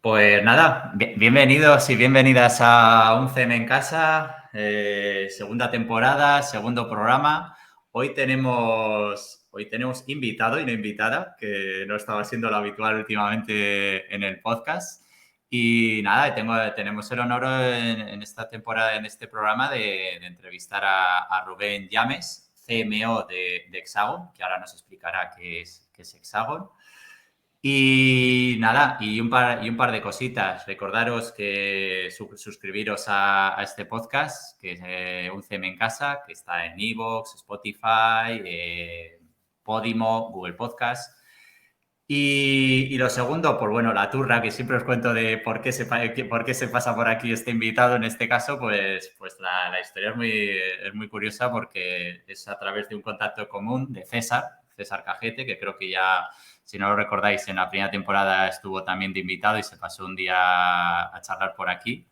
Pues nada, bienvenidos y bienvenidas a Un CM en Casa, segunda temporada, segundo programa. Hoy tenemos invitado y no invitada, que no estaba siendo lo habitual últimamente en el podcast. Y nada, tenemos el honor en esta temporada, en este programa, de entrevistar a Rubén Llames, CMO de Hexagon, que ahora nos explicará qué es Hexagon. Y nada, y un par de cositas. Recordaros que suscribiros a este podcast, que es Un CM en Casa, que está en iVoox, Spotify, Podimo, Google Podcast. Y lo segundo, pues bueno, la turra, que siempre os cuento de por qué se pasa por aquí este invitado. En este caso, pues la historia es muy curiosa, porque es a través de un contacto común de César Cajete, que creo que ya, si no lo recordáis, en la primera temporada estuvo también de invitado y se pasó un día a charlar por aquí.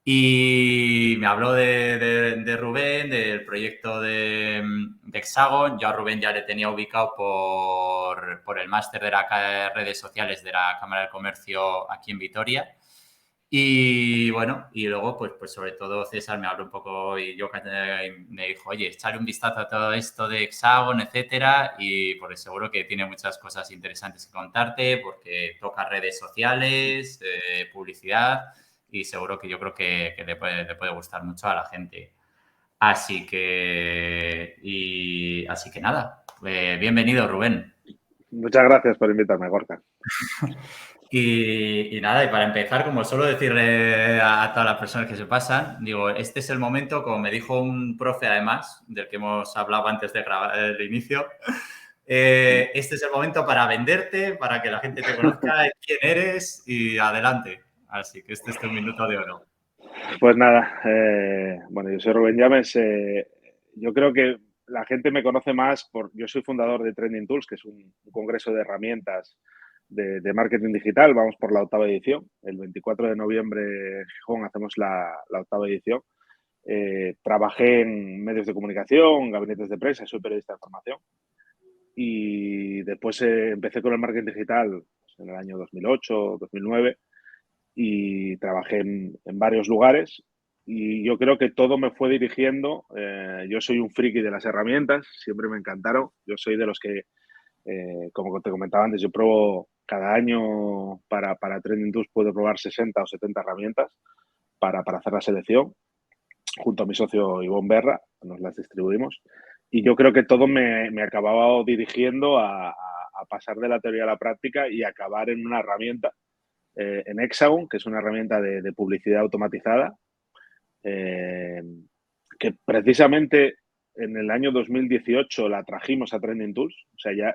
Y me habló de Rubén, del proyecto de Hexagon. Yo a Rubén ya le tenía ubicado por el máster de las redes sociales de la Cámara de Comercio aquí en Vitoria. Y bueno, y luego, pues sobre todo César me habló un poco y me dijo, oye, echarle un vistazo a todo esto de Hexagon, etcétera, y porque seguro que tiene muchas cosas interesantes que contarte, porque toca redes sociales, publicidad, y seguro que yo creo que le puede gustar mucho a la gente. Así que nada, bienvenido, Rubén. Muchas gracias por invitarme, Gorka. Y nada, y para empezar, como suelo decirle a todas las personas que se pasan, digo, este es el momento, como me dijo un profe además, del que hemos hablado antes de grabar el inicio, este es el momento para venderte, para que la gente te conozca, quién eres y adelante. Así que este es tu minuto de oro. Pues nada, bueno, yo soy Rubén Llames. Yo creo que la gente me conoce más yo soy fundador de Trending Tools, que es un congreso de herramientas de marketing digital. Vamos por la 8ª edición. El 24 de noviembre en Gijón hacemos la 8ª edición. Trabajé en medios de comunicación, gabinetes de prensa, soy periodista de formación. Y después empecé con el marketing digital pues, en el año 2008, 2009. Y trabajé en varios lugares y yo creo que todo me fue dirigiendo. Yo soy un friki de las herramientas, siempre me encantaron. Yo soy de los que, como te comentaba antes, yo pruebo cada año para Trending Tools, puedo probar 60 o 70 herramientas para hacer la selección. Junto a mi socio Ivonne Berra, nos las distribuimos. Y yo creo que todo me acababa dirigiendo a pasar de la teoría a la práctica y acabar en una herramienta en Hexagon, que es una herramienta de publicidad automatizada, que precisamente en el año 2018 la trajimos a Trending Tools, o sea, ya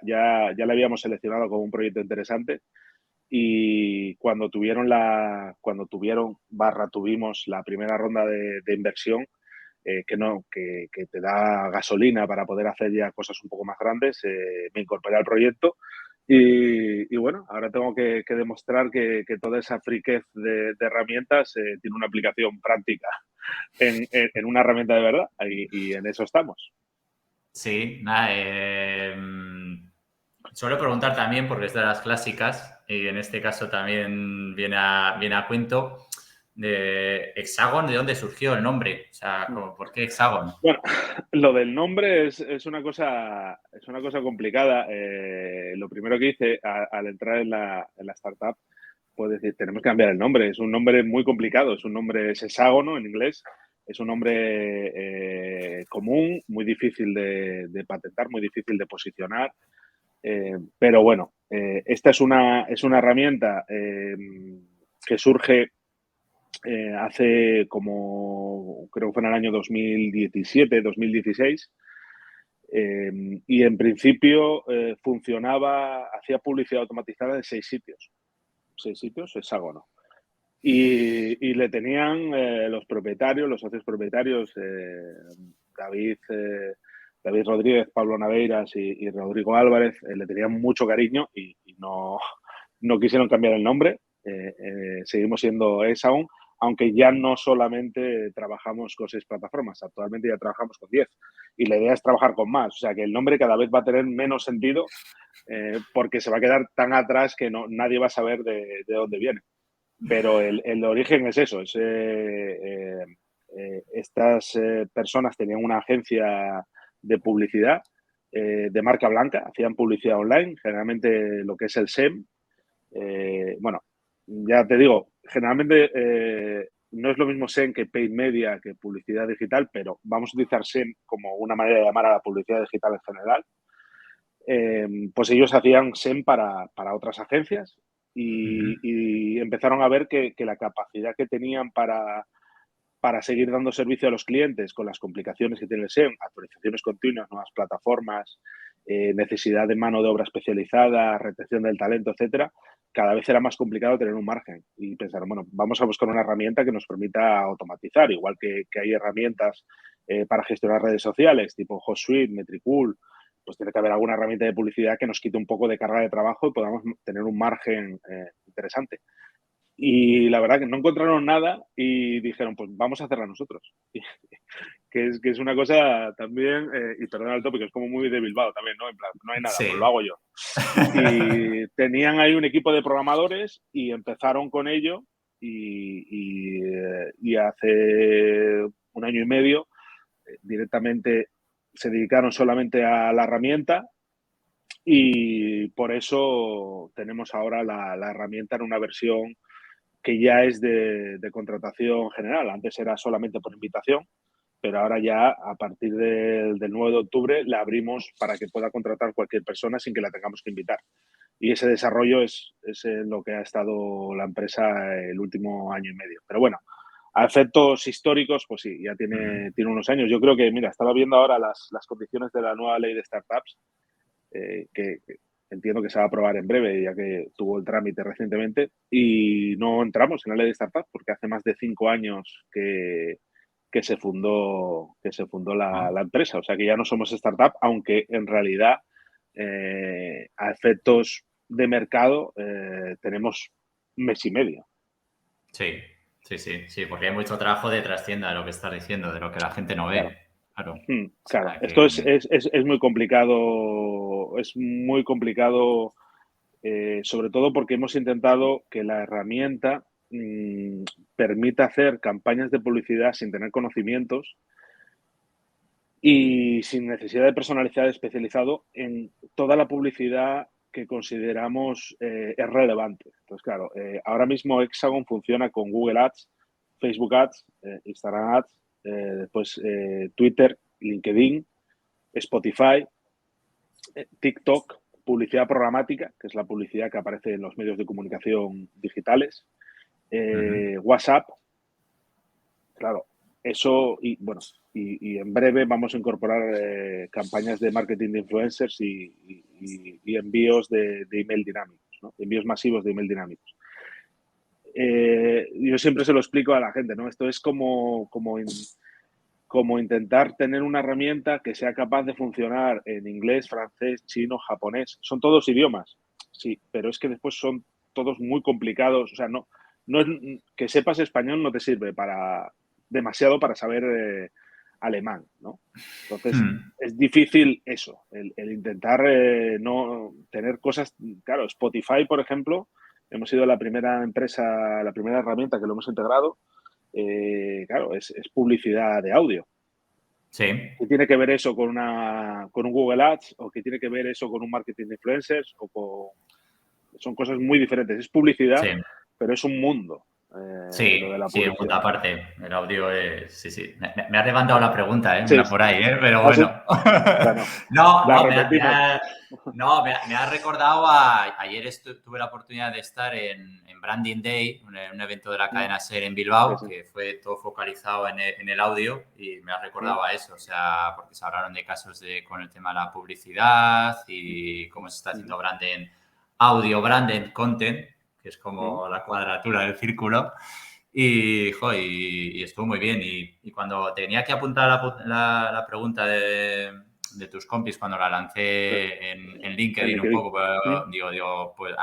la habíamos seleccionado como un proyecto interesante y cuando tuvimos la primera ronda de inversión, que te da gasolina para poder hacer ya cosas un poco más grandes, me incorporé al proyecto y bueno, ahora tengo que demostrar que toda esa friquez de herramientas tiene una aplicación práctica en una herramienta de verdad y en eso estamos. Sí, nada, suelo preguntar también, porque es de las clásicas, y en este caso también viene a cuento, de Hexagon, ¿de dónde surgió el nombre? O sea, ¿por qué Hexagon? Bueno, lo del nombre es una cosa complicada. Lo primero que hice al entrar en la startup fue decir, tenemos que cambiar el nombre. Es un nombre muy complicado, es hexágono en inglés, es un nombre común, muy difícil de patentar, muy difícil de posicionar. Pero bueno, esta es una herramienta que surge hace como, creo que fue en el año 2017, 2016, y en principio funcionaba, hacía publicidad automatizada en 6 sitios, hexágono. Y le tenían los propietarios, los socios propietarios, David Rodríguez, Pablo Naveiras y Rodrigo Álvarez, le tenían mucho cariño y no quisieron cambiar el nombre. Seguimos siendo Hexagon, aunque ya no solamente trabajamos con 6 plataformas, actualmente ya trabajamos con 10 y la idea es trabajar con más, o sea que el nombre cada vez va a tener menos sentido porque se va a quedar tan atrás que nadie va a saber de dónde viene. pero el origen es eso. Estas personas tenían una agencia de publicidad de marca blanca, hacían publicidad online, generalmente lo que es el SEM. Bueno, ya te digo, generalmente no es lo mismo SEM que paid media, que publicidad digital, pero vamos a utilizar SEM como una manera de llamar a la publicidad digital en general. Pues ellos hacían SEM para otras agencias y empezaron a ver que la capacidad que tenían para seguir dando servicio a los clientes con las complicaciones que tiene el SEM, actualizaciones continuas, nuevas plataformas, necesidad de mano de obra especializada, retención del talento, etcétera, cada vez era más complicado tener un margen. Y pensaron, bueno, vamos a buscar una herramienta que nos permita automatizar, igual que hay herramientas para gestionar redes sociales, tipo HotSuite, Metricool, pues tiene que haber alguna herramienta de publicidad que nos quite un poco de carga de trabajo y podamos tener un margen interesante. Y la verdad que no encontraron nada y dijeron, pues vamos a hacerla nosotros. Que es una cosa también, y perdona el tópico, es como muy de Bilbao también, ¿no? En plan, no hay nada, pues lo Sí. hago yo. Y tenían ahí un equipo de programadores y empezaron con ello y hace un año y medio directamente se dedicaron solamente a la herramienta y por eso tenemos ahora la herramienta en una versión que ya es de contratación general. Antes era solamente por invitación, pero ahora ya a partir del 9 de octubre la abrimos para que pueda contratar cualquier persona sin que la tengamos que invitar. Y ese desarrollo es en lo que ha estado la empresa el último año y medio. Pero bueno, a efectos históricos, pues sí, ya tiene unos años. Yo creo que, mira, estaba viendo ahora las condiciones de la nueva ley de startups, que entiendo que se va a aprobar en breve, ya que tuvo el trámite recientemente, y no entramos en la ley de startups porque hace más de 5 años que se fundó la empresa. O sea que ya no somos startup, aunque en realidad a efectos de mercado tenemos mes y medio. Sí, sí, sí, sí, porque hay mucho trabajo de trascienda de lo que estás diciendo, de lo que la gente no Claro. ve. Claro. O Claro, sea esto que es muy complicado, sobre todo porque hemos intentado que la herramienta permita hacer campañas de publicidad sin tener conocimientos y sin necesidad de personalizar especializado en toda la publicidad que consideramos es relevante. Entonces, claro, ahora mismo Hexagon funciona con Google Ads, Facebook Ads, Instagram Ads, después Twitter, LinkedIn, Spotify, TikTok, publicidad programática, que es la publicidad que aparece en los medios de comunicación digitales, WhatsApp, claro, eso y bueno, y en breve vamos a incorporar campañas de marketing de influencers y envíos de email dinámicos, ¿no? Envíos masivos de email dinámicos. Yo siempre se lo explico a la gente, ¿no? Esto es como intentar tener una herramienta que sea capaz de funcionar en inglés, francés, chino, japonés. Son todos idiomas, sí, pero es que después son todos muy complicados. O sea, no es, que sepas español no te sirve demasiado para saber alemán, ¿no? Entonces, es difícil eso, el intentar no tener cosas. Claro, Spotify, por ejemplo, hemos sido la primera empresa, la primera herramienta que lo hemos integrado. Claro, es publicidad de audio. sí, ¿Qué tiene que ver eso con un Google Ads? ¿O qué tiene que ver eso con un marketing de influencers? Son cosas muy diferentes. Es publicidad, sí. pero es un mundo lo de Sí, la sí, en publicidad. punto aparte. El audio es. Sí, sí. Me ha levantado la pregunta, ¿eh? Sí, Por ahí, ¿eh? Pero así. bueno. Bueno, No, la no, repetimos. me ha recordado ayer tuve la oportunidad de estar en Branding Day, un evento de la cadena SER en Sí, Bilbao, sí. que fue todo focalizado en el audio y me ha recordado a eso, o sea, porque se hablaron de casos con el tema de la publicidad y cómo se está haciendo branding, audio branding content, que es como la cuadratura del círculo. Y estuvo muy bien. Y cuando tenía que apuntar la pregunta de tus compis, cuando la Sí. lancé en En LinkedIn un LinkedIn. poco, pues, digo, pues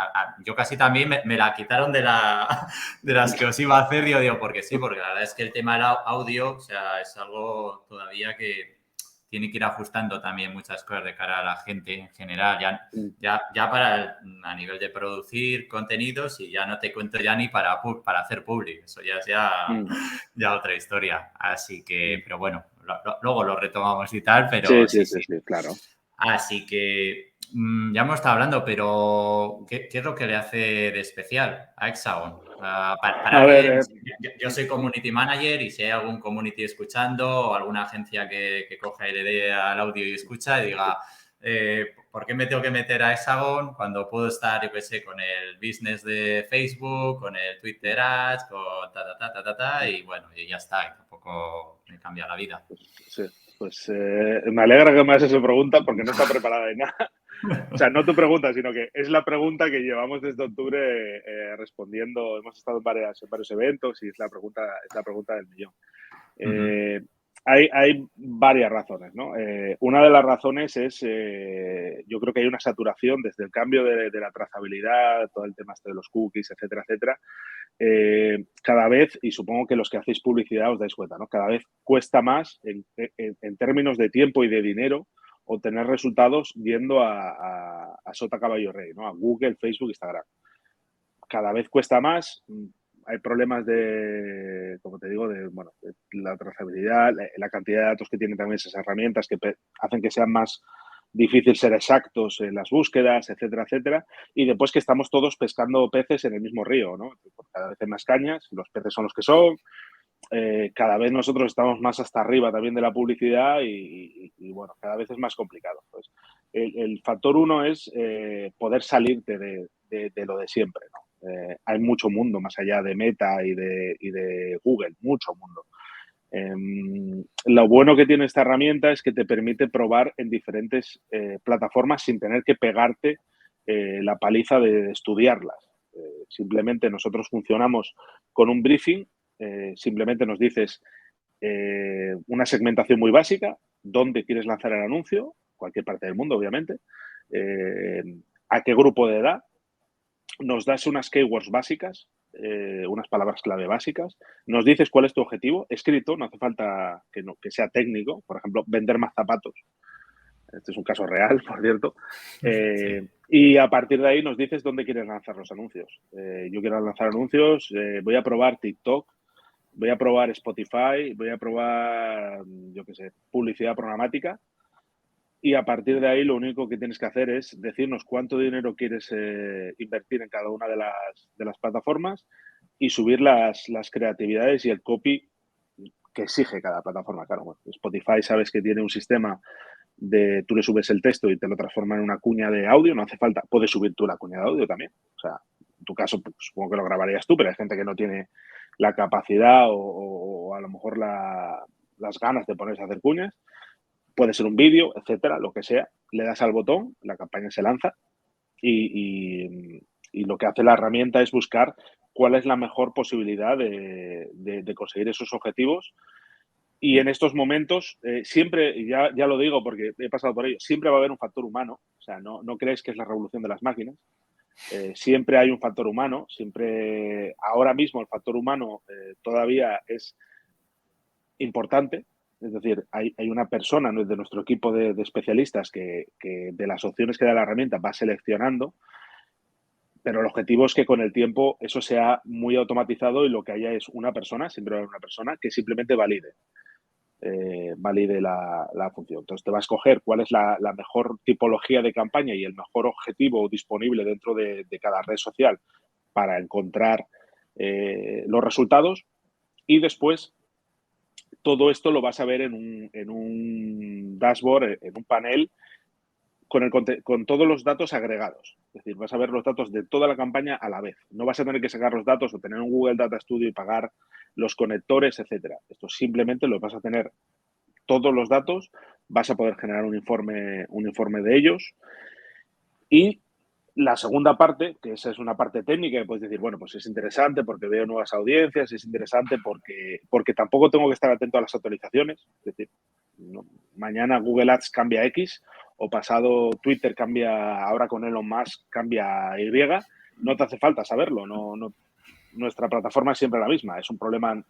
yo casi también me la quitaron de las que os iba a hacer, porque sí, porque la verdad es que el tema del audio, o sea, es algo todavía que tiene que ir ajustando también muchas cosas de cara a la gente en general. Mm. Ya a nivel de producir contenidos, y ya no te cuento ya ni para hacer public. Eso ya es ya otra historia. Así que, pero bueno, luego lo retomamos y tal, pero Sí, sí. claro. Así que ya hemos estado hablando, pero ¿qué es lo que le hace de especial a Hexagon? Para A ver, alguien, yo soy community manager, y si hay algún community escuchando o alguna agencia que coja y le dé al audio y escucha y diga, ¿por qué me tengo que meter a Hexagon cuando puedo estar, yo qué sé, con el business de Facebook, con el Twitter Ads, con y bueno, y ya está, y tampoco me cambia la vida? sí, pues me alegra que me hagas esa pregunta porque no está preparada de nada. O sea, no tu pregunta, sino que es la pregunta que llevamos desde octubre respondiendo. Hemos estado en varios eventos y es la pregunta del millón. Hay varias razones, ¿no? Una de las razones es, yo creo que hay una saturación desde el cambio de la trazabilidad, todo el tema de los cookies, etcétera, etcétera. Cada vez, y supongo que los que hacéis publicidad os dais cuenta, ¿no? Cada vez cuesta más en términos de tiempo y de dinero obtener resultados yendo a sota caballo rey, ¿no? A Google, Facebook, Instagram. Cada vez cuesta más. Hay problemas de, como te digo, de la trazabilidad, la cantidad de datos que tienen también esas herramientas que hacen que sean más difícil ser exactos en las búsquedas, etcétera, etcétera. Y después que estamos todos pescando peces en el mismo río, ¿no? Cada vez hay más cañas, los peces son los que son. Cada vez nosotros estamos más hasta arriba también de la publicidad y bueno, cada vez es más complicado. Pues, el factor uno es poder salirte de lo de siempre, ¿no? Hay mucho mundo más allá de Meta y de Google, mucho mundo. Lo bueno que tiene esta herramienta es que te permite probar en diferentes plataformas sin tener que pegarte la paliza de estudiarlas. Simplemente nosotros funcionamos con un briefing, simplemente nos dices una segmentación muy básica, dónde quieres lanzar el anuncio, cualquier parte del mundo, obviamente, a qué grupo de edad, nos das unas keywords básicas, unas palabras clave básicas, nos dices cuál es tu objetivo, escrito, no hace falta que sea técnico, por ejemplo, vender más zapatos. Este es un caso real, por cierto. Sí. Y a partir de ahí nos dices dónde quieres lanzar los anuncios. Yo quiero lanzar anuncios, voy a probar TikTok, voy a probar Spotify, voy a probar, yo qué sé, publicidad programática. Y a partir de ahí lo único que tienes que hacer es decirnos cuánto dinero quieres invertir en cada una de las plataformas y subir las creatividades y el copy que exige cada plataforma. Claro, bueno, Spotify sabes que tiene un sistema de tú le subes el texto y te lo transforma en una cuña de audio, no hace falta, puedes subir tú la cuña de audio también. O sea, en tu caso pues, supongo que lo grabarías tú, pero hay gente que no tiene la capacidad o a lo mejor las ganas de ponerse a hacer cuñas. Puede ser un vídeo, etcétera, lo que sea. Le das al botón, la campaña se lanza y lo que hace la herramienta es buscar cuál es la mejor posibilidad de conseguir esos objetivos. Y en estos momentos, siempre, ya lo digo porque he pasado por ello, siempre va a haber un factor humano. O sea, no creéis que es la revolución de las máquinas. Siempre hay un factor humano. Siempre, ahora mismo, el factor humano todavía es importante. Es decir, hay una persona de nuestro equipo de especialistas que de las opciones que da la herramienta va seleccionando, pero el objetivo es que con el tiempo eso sea muy automatizado y lo que haya es una persona, siempre va a haber una persona que simplemente valide la función. Entonces te va a escoger cuál es la mejor tipología de campaña y el mejor objetivo disponible dentro de cada red social para encontrar los resultados y después todo esto lo vas a ver en un dashboard, en un panel con todos los datos agregados. Es decir, vas a ver los datos de toda la campaña a la vez. No vas a tener que sacar los datos o tener un Google Data Studio y pagar los conectores, etcétera. Esto simplemente lo vas a tener todos los datos, vas a poder generar un informe de ellos. Y la segunda parte, que esa es una parte técnica, que puedes decir, bueno, pues es interesante porque veo nuevas audiencias, es interesante porque tampoco tengo que estar atento a las actualizaciones. Es decir, no, mañana Google Ads cambia X o pasado Twitter cambia, ahora con Elon Musk cambia Y. No te hace falta saberlo. Nuestra plataforma es siempre la misma. Es un problema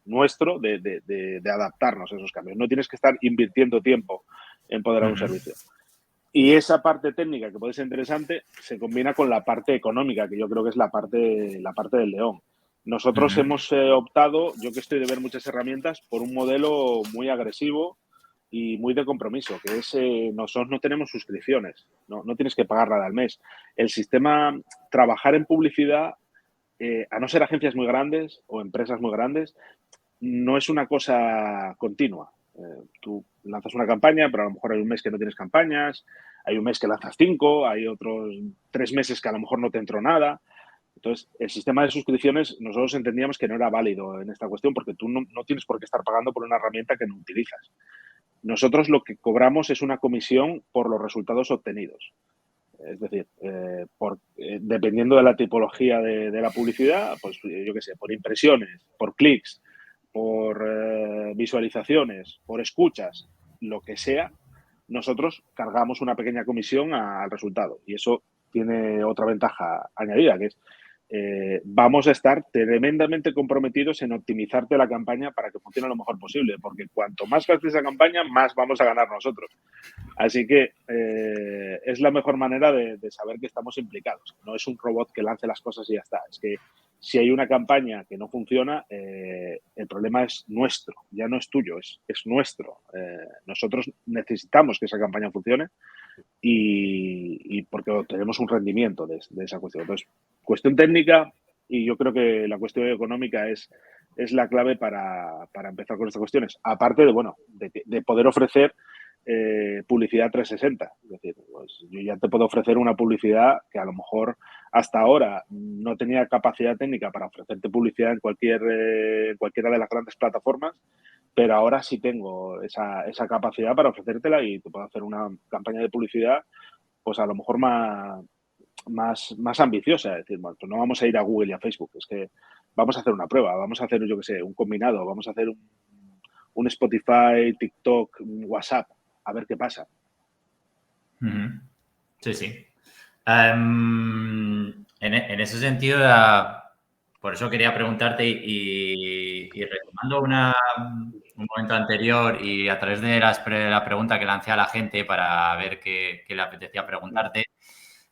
nuestro de adaptarnos a esos cambios. No tienes que estar invirtiendo tiempo en poder dar un servicio. Y esa parte técnica, que puede ser interesante, se combina con la parte económica, que yo creo que es la parte del león. Nosotros hemos optado, yo que estoy de ver muchas herramientas, por un modelo muy agresivo y muy de compromiso, que es nosotros no tenemos suscripciones, no tienes que pagar nada al mes. El sistema, trabajar en publicidad, a no ser agencias muy grandes o empresas muy grandes, no es una cosa continua. Tú lanzas una campaña, pero a lo mejor hay un mes que no tienes campañas, hay un mes que lanzas 5, hay otros 3 meses que a lo mejor no te entró nada. Entonces, el sistema de suscripciones nosotros entendíamos que no era válido en esta cuestión porque tú no tienes por qué estar pagando por una herramienta que no utilizas. Nosotros lo que cobramos es una comisión por los resultados obtenidos. Es decir, dependiendo de la tipología de la publicidad, pues yo qué sé, por impresiones, por clics, por visualizaciones, por escuchas, lo que sea, nosotros cargamos una pequeña comisión al resultado. Y eso tiene otra ventaja añadida, que es vamos a estar tremendamente comprometidos en optimizarte la campaña para que funcione lo mejor posible, porque cuanto más gastes esa campaña, más vamos a ganar nosotros. Así que es la mejor manera de saber que estamos implicados. No es un robot que lance las cosas y ya está. Es que si hay una campaña que no funciona, el problema es nuestro, ya no es tuyo, es nuestro. Nosotros necesitamos que esa campaña funcione y porque obtenemos un rendimiento de esa cuestión. Entonces, cuestión técnica y yo creo que la cuestión económica es la clave para empezar con estas cuestiones. Aparte de poder ofrecer publicidad 360. Es decir, pues yo ya te puedo ofrecer una publicidad que a lo mejor hasta ahora no tenía capacidad técnica para ofrecerte publicidad en cualquiera de las grandes plataformas, pero ahora sí tengo esa capacidad para ofrecértela y te puedo hacer una campaña de publicidad pues a lo mejor más ambiciosa. Es decir, bueno, pues no vamos a ir a Google y a Facebook, es que vamos a hacer una prueba, vamos a hacer, yo qué sé, un combinado, vamos a hacer un Spotify, TikTok, WhatsApp, a ver qué pasa. Sí, sí. En ese sentido, por eso quería preguntarte y retomando un momento anterior y a través de la pregunta que lancé a la gente para ver qué le apetecía preguntarte,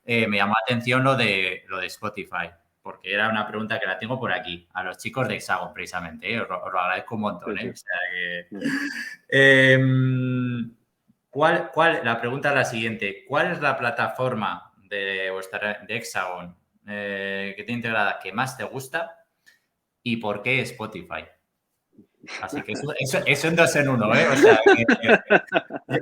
me llamó la atención lo de Spotify, porque era una pregunta que la tengo por aquí, a los chicos de Hexagon precisamente, os lo agradezco un montón. Sí, sí. O sea que, la pregunta es la siguiente, ¿cuál es la plataforma de Hexagon que tiene integrada que más te gusta y por qué Spotify? Así que eso en 2 en 1, ¿eh? O sea,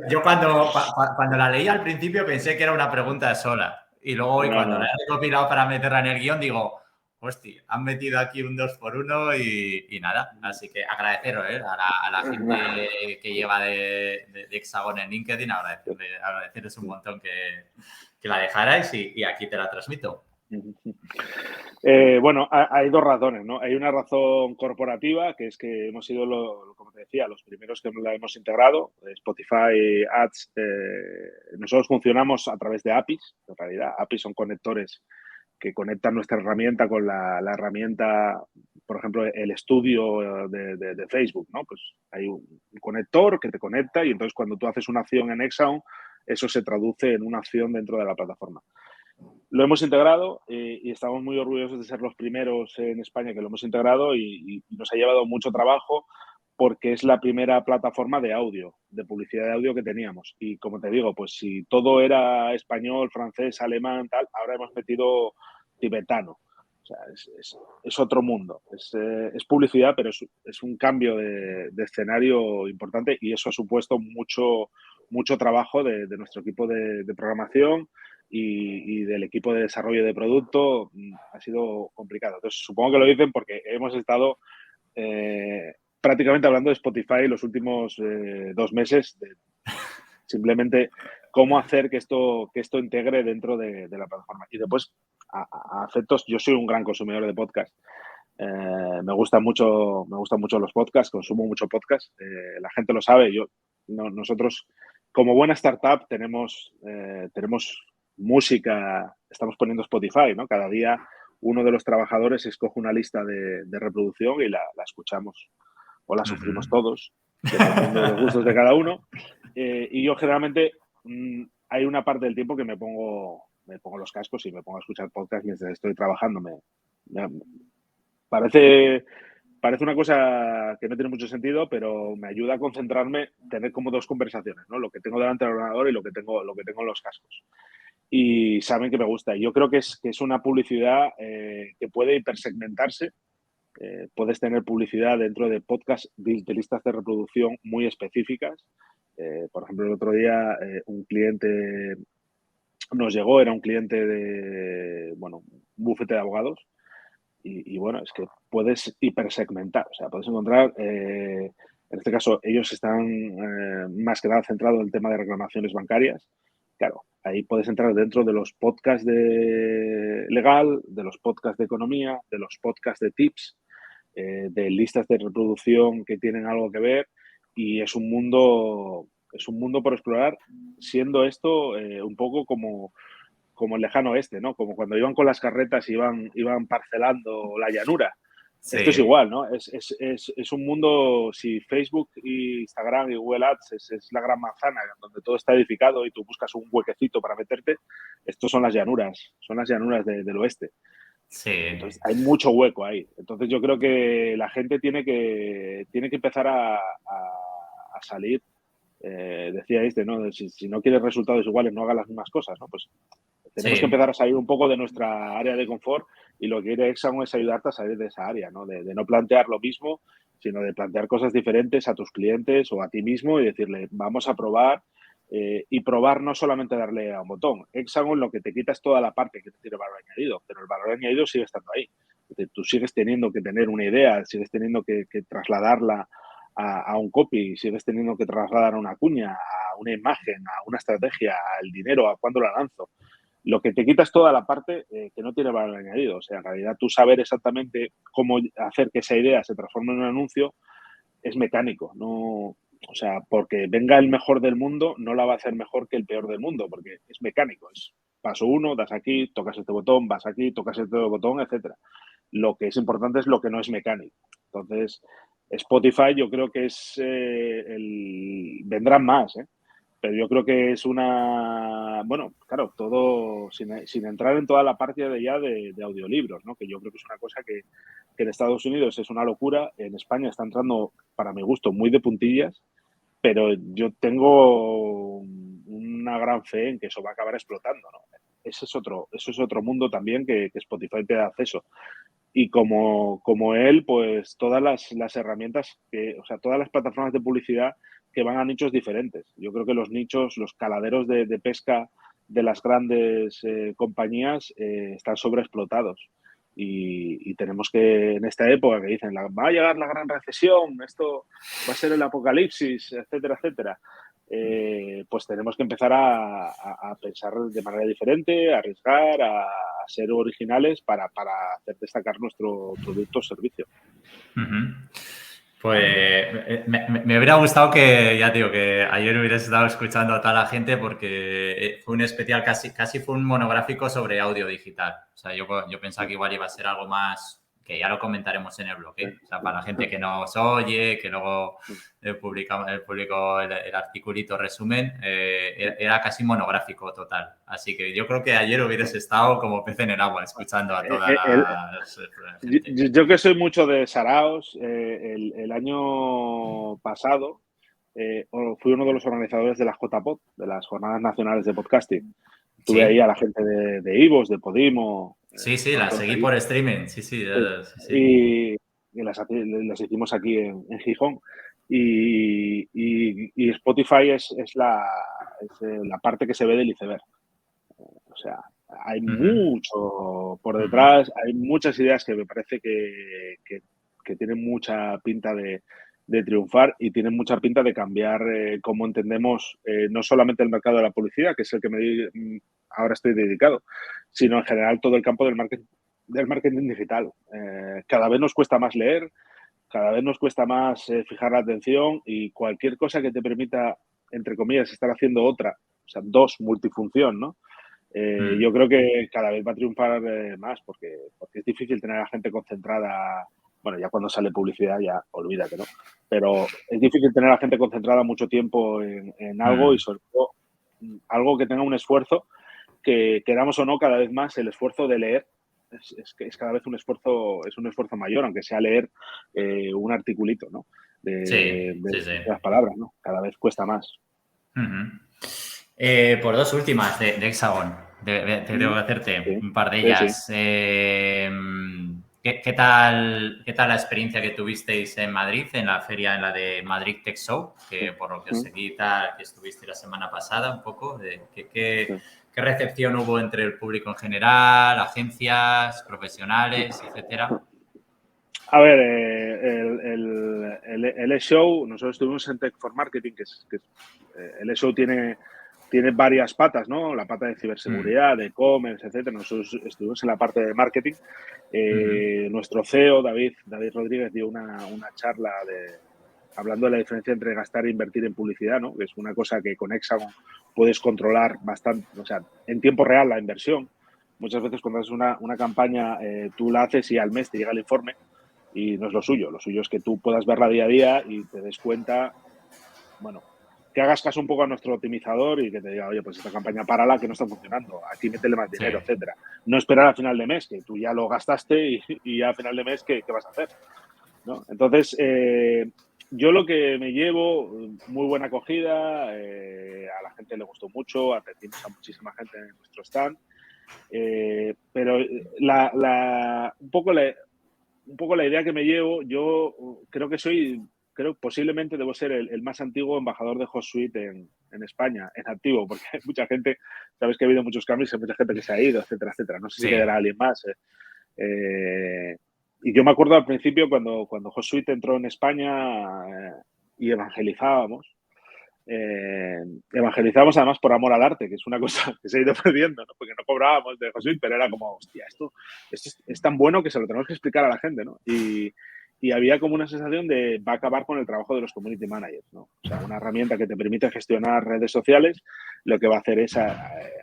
yo cuando la leí al principio pensé que era una pregunta sola y luego hoy cuando la he recopilado para meterla en el guión digo, hostia, han metido aquí un 2 por 1 y nada. Así que agradeceros a la gente que lleva de Hexagon en LinkedIn, agradeceros un montón que la dejarais y aquí te la transmito. Bueno, hay 2 razones, ¿no? Hay una razón corporativa, que es que hemos sido, como te decía, los primeros que la hemos integrado. Spotify Ads, nosotros funcionamos a través de APIs, en realidad. APIs son conectores que conectan nuestra herramienta con la herramienta, por ejemplo, el estudio de Facebook, ¿no? Pues hay un conector que te conecta y entonces cuando tú haces una acción en Hexagon, eso se traduce en una acción dentro de la plataforma. Lo hemos integrado y estamos muy orgullosos de ser los primeros en España que lo hemos integrado y nos ha llevado mucho trabajo porque es la primera plataforma de audio, de publicidad de audio que teníamos. Y como te digo, pues si todo era español, francés, alemán, tal, ahora hemos metido tibetano. O sea, es otro mundo. Es publicidad, pero es un cambio de escenario importante y eso ha supuesto mucho trabajo de nuestro equipo de programación y del equipo de desarrollo de producto. Ha sido complicado. Entonces, supongo que lo dicen porque hemos estado prácticamente hablando de Spotify los últimos 2 meses, de simplemente cómo hacer que esto integre dentro de la plataforma. Y después, a efectos, yo soy un gran consumidor de podcast. Me gustan mucho los podcasts, consumo mucho podcast. La gente lo sabe. Nosotros, como buena startup, tenemos música, estamos poniendo Spotify, ¿no? Cada día uno de los trabajadores escoge una lista de reproducción y la escuchamos o la sufrimos todos, dependiendo de los gustos de cada uno. Y yo generalmente hay una parte del tiempo que me pongo los cascos y me pongo a escuchar podcast mientras estoy trabajando. Parece una cosa que no tiene mucho sentido, pero me ayuda a concentrarme, tener como dos conversaciones, ¿no? Lo que tengo delante del ordenador y lo que tengo en los cascos. Y saben que me gusta. Y yo creo que es una publicidad que puede hipersegmentarse. Puedes tener publicidad dentro de podcasts de listas de reproducción muy específicas. Por ejemplo, el otro día un cliente nos llegó, era un cliente de, un bufete de abogados. Y bueno, es que puedes hipersegmentar, o sea, puedes encontrar, en este caso, ellos están más que nada centrados en el tema de reclamaciones bancarias. Claro, ahí puedes entrar dentro de los podcasts de legal, de los podcasts de economía, de los podcasts de tips, de listas de reproducción que tienen algo que ver, y es un mundo por explorar, siendo esto un poco como el lejano oeste, ¿no? Como cuando iban con las carretas y iban parcelando la llanura. Esto es Sí, igual, ¿no? Es un mundo, si Facebook, Instagram y Google Ads es la gran manzana donde todo está edificado y tú buscas un huequecito para meterte, estos son las llanuras del oeste. sí. Entonces, hay mucho hueco ahí. Entonces, yo creo que la gente tiene que empezar a salir. Decía ¿no? Si no quieres resultados iguales, no hagas las mismas cosas, ¿no? Pues tenemos que Sí. empezar a salir un poco de nuestra área de confort, y lo que quiere Hexagon es ayudarte a salir de esa área, ¿no? De no plantear lo mismo, sino de plantear cosas diferentes a tus clientes o a ti mismo y decirle, vamos a probar, y probar no solamente darle a un botón. Hexagon lo que te quita es toda la parte que te tiene valor añadido, pero el valor añadido sigue estando ahí. Es decir, tú sigues teniendo que tener una idea, sigues teniendo que trasladarla a un copy, sigues teniendo que trasladar a una cuña, a una imagen, a una estrategia, al dinero, a cuándo la lanzo. Lo que te quita es toda la parte que no tiene valor añadido. O sea, en realidad tú saber exactamente cómo hacer que esa idea se transforme en un anuncio es mecánico. No, o sea, porque venga el mejor del mundo, no la va a hacer mejor que el peor del mundo, porque es mecánico. Es paso uno, das aquí, tocas este botón, vas aquí, tocas este botón, etcétera. Lo que es importante es lo que no es mecánico. Entonces, Spotify yo creo que vendrán más, ¿eh? Pero yo creo que es bueno, claro, todo sin entrar en toda la parte de audiolibros, ¿no? Que yo creo que es una cosa que en Estados Unidos es una locura, en España está entrando, para mi gusto, muy de puntillas, pero yo tengo una gran fe en que eso va a acabar explotando, ¿no? Eso es otro mundo también que Spotify te da acceso. Y como él, pues todas las herramientas, o sea, todas las plataformas de publicidad que van a nichos diferentes. Yo creo que los nichos, los caladeros de pesca de las grandes compañías están sobreexplotados. Y tenemos que, en esta época que dicen, va a llegar la gran recesión, esto va a ser el apocalipsis, etcétera, etcétera, pues tenemos que empezar a pensar de manera diferente, a arriesgar, a ser originales para hacer destacar nuestro producto o servicio. Ujú. Pues me hubiera gustado que, ya digo, que ayer hubieras estado escuchando a toda la gente porque fue un especial, casi fue un monográfico sobre audio digital. O sea, yo pensaba que igual iba a ser algo más, que ya lo comentaremos en el blog, ¿eh? O sea, para la gente que nos oye, que luego publicó el articulito resumen, era casi monográfico total. Así que yo creo que ayer hubieras estado como pez en el agua escuchando a toda la gente. Yo que soy mucho de Saraos, el año pasado fui uno de los organizadores de las JPod, de las Jornadas Nacionales de Podcasting. Tuve ahí Sí. a la gente de Ivos, de Podimo. Sí, sí, Bueno, la todos seguí ahí. por streaming. Sí, sí, Sí. sí, sí. Y las hicimos aquí en Gijón. Y Spotify es la parte que se ve del iceberg. O sea, hay Ujú, mucho por ujú. detrás, hay muchas ideas que me parece que tienen mucha pinta de triunfar y tienen mucha pinta de cambiar cómo entendemos no solamente el mercado de la publicidad, que es el que ahora estoy dedicado, sino en general todo el campo del marketing digital. Cada vez nos cuesta más leer, cada vez nos cuesta más fijar la atención, y cualquier cosa que te permita, entre comillas, estar haciendo otra, o sea, dos, multifunción, ¿no? Mm. Yo creo que cada vez va a triunfar más porque es difícil tener a la gente concentrada bueno, ya cuando sale publicidad ya olvídate, ¿no? Pero es difícil tener a la gente concentrada mucho tiempo en algo y sobre todo algo que tenga un esfuerzo, que queramos o no, cada vez más el esfuerzo de leer es cada vez es un esfuerzo mayor, aunque sea leer un articulito, ¿no? Sí, De sí, sí. las palabras, ¿no? Cada vez cuesta más. Por dos últimas de Hexagon, tengo que hacerte Sí, un par de sí, sí. ellas. ¿Qué tal la experiencia que tuvisteis en Madrid, en la feria, en la de Madrid Tech Show? Que por lo que os seguí, tal, que estuviste la semana pasada un poco, ¿qué recepción hubo entre el público en general, agencias, profesionales, etcétera? A ver, el E-Show, nosotros estuvimos en Tech for Marketing, el E-Show tiene varias patas, ¿no? La pata de ciberseguridad, de e-commerce, etcétera. Nosotros estuvimos en la parte de marketing. Nuestro CEO, David Rodríguez, dio una charla hablando de la diferencia entre gastar e invertir en publicidad, ¿no? Que es una cosa que con Hexagon puedes controlar bastante, o sea, en tiempo real la inversión. Muchas veces cuando haces una campaña, tú la haces y al mes te llega el informe y no es lo suyo. Lo suyo es que tú puedas verla día a día y te des cuenta, bueno, que hagas caso un poco a nuestro optimizador y que te diga, oye, pues esta campaña párala que no está funcionando, aquí métele más Sí. dinero, etcétera. No esperar a final de mes, que tú ya lo gastaste y ya a final de mes, ¿qué vas a hacer? ¿No? Entonces, yo lo que me llevo, muy buena acogida, a la gente le gustó mucho, atendimos a muchísima gente en nuestro stand, pero un poco la idea que me llevo, yo creo posiblemente debo ser el más antiguo embajador de HotSuite en España, en activo, porque hay mucha gente, sabes que ha habido muchos cambios, hay mucha gente que se ha ido, etcétera, etcétera. No sé si Sí. quedará alguien más. Y yo me acuerdo al principio cuando HotSuite entró en España y evangelizábamos, evangelizábamos además por amor al arte, que es una cosa que se ha ido perdiendo, ¿no? Porque no cobrábamos de HotSuite, pero era como, hostia, esto es tan bueno que se lo tenemos que explicar a la gente, ¿no? Y había como una sensación de va a acabar con el trabajo de los community managers, ¿no? O sea, una herramienta que te permite gestionar redes sociales, lo que va a hacer es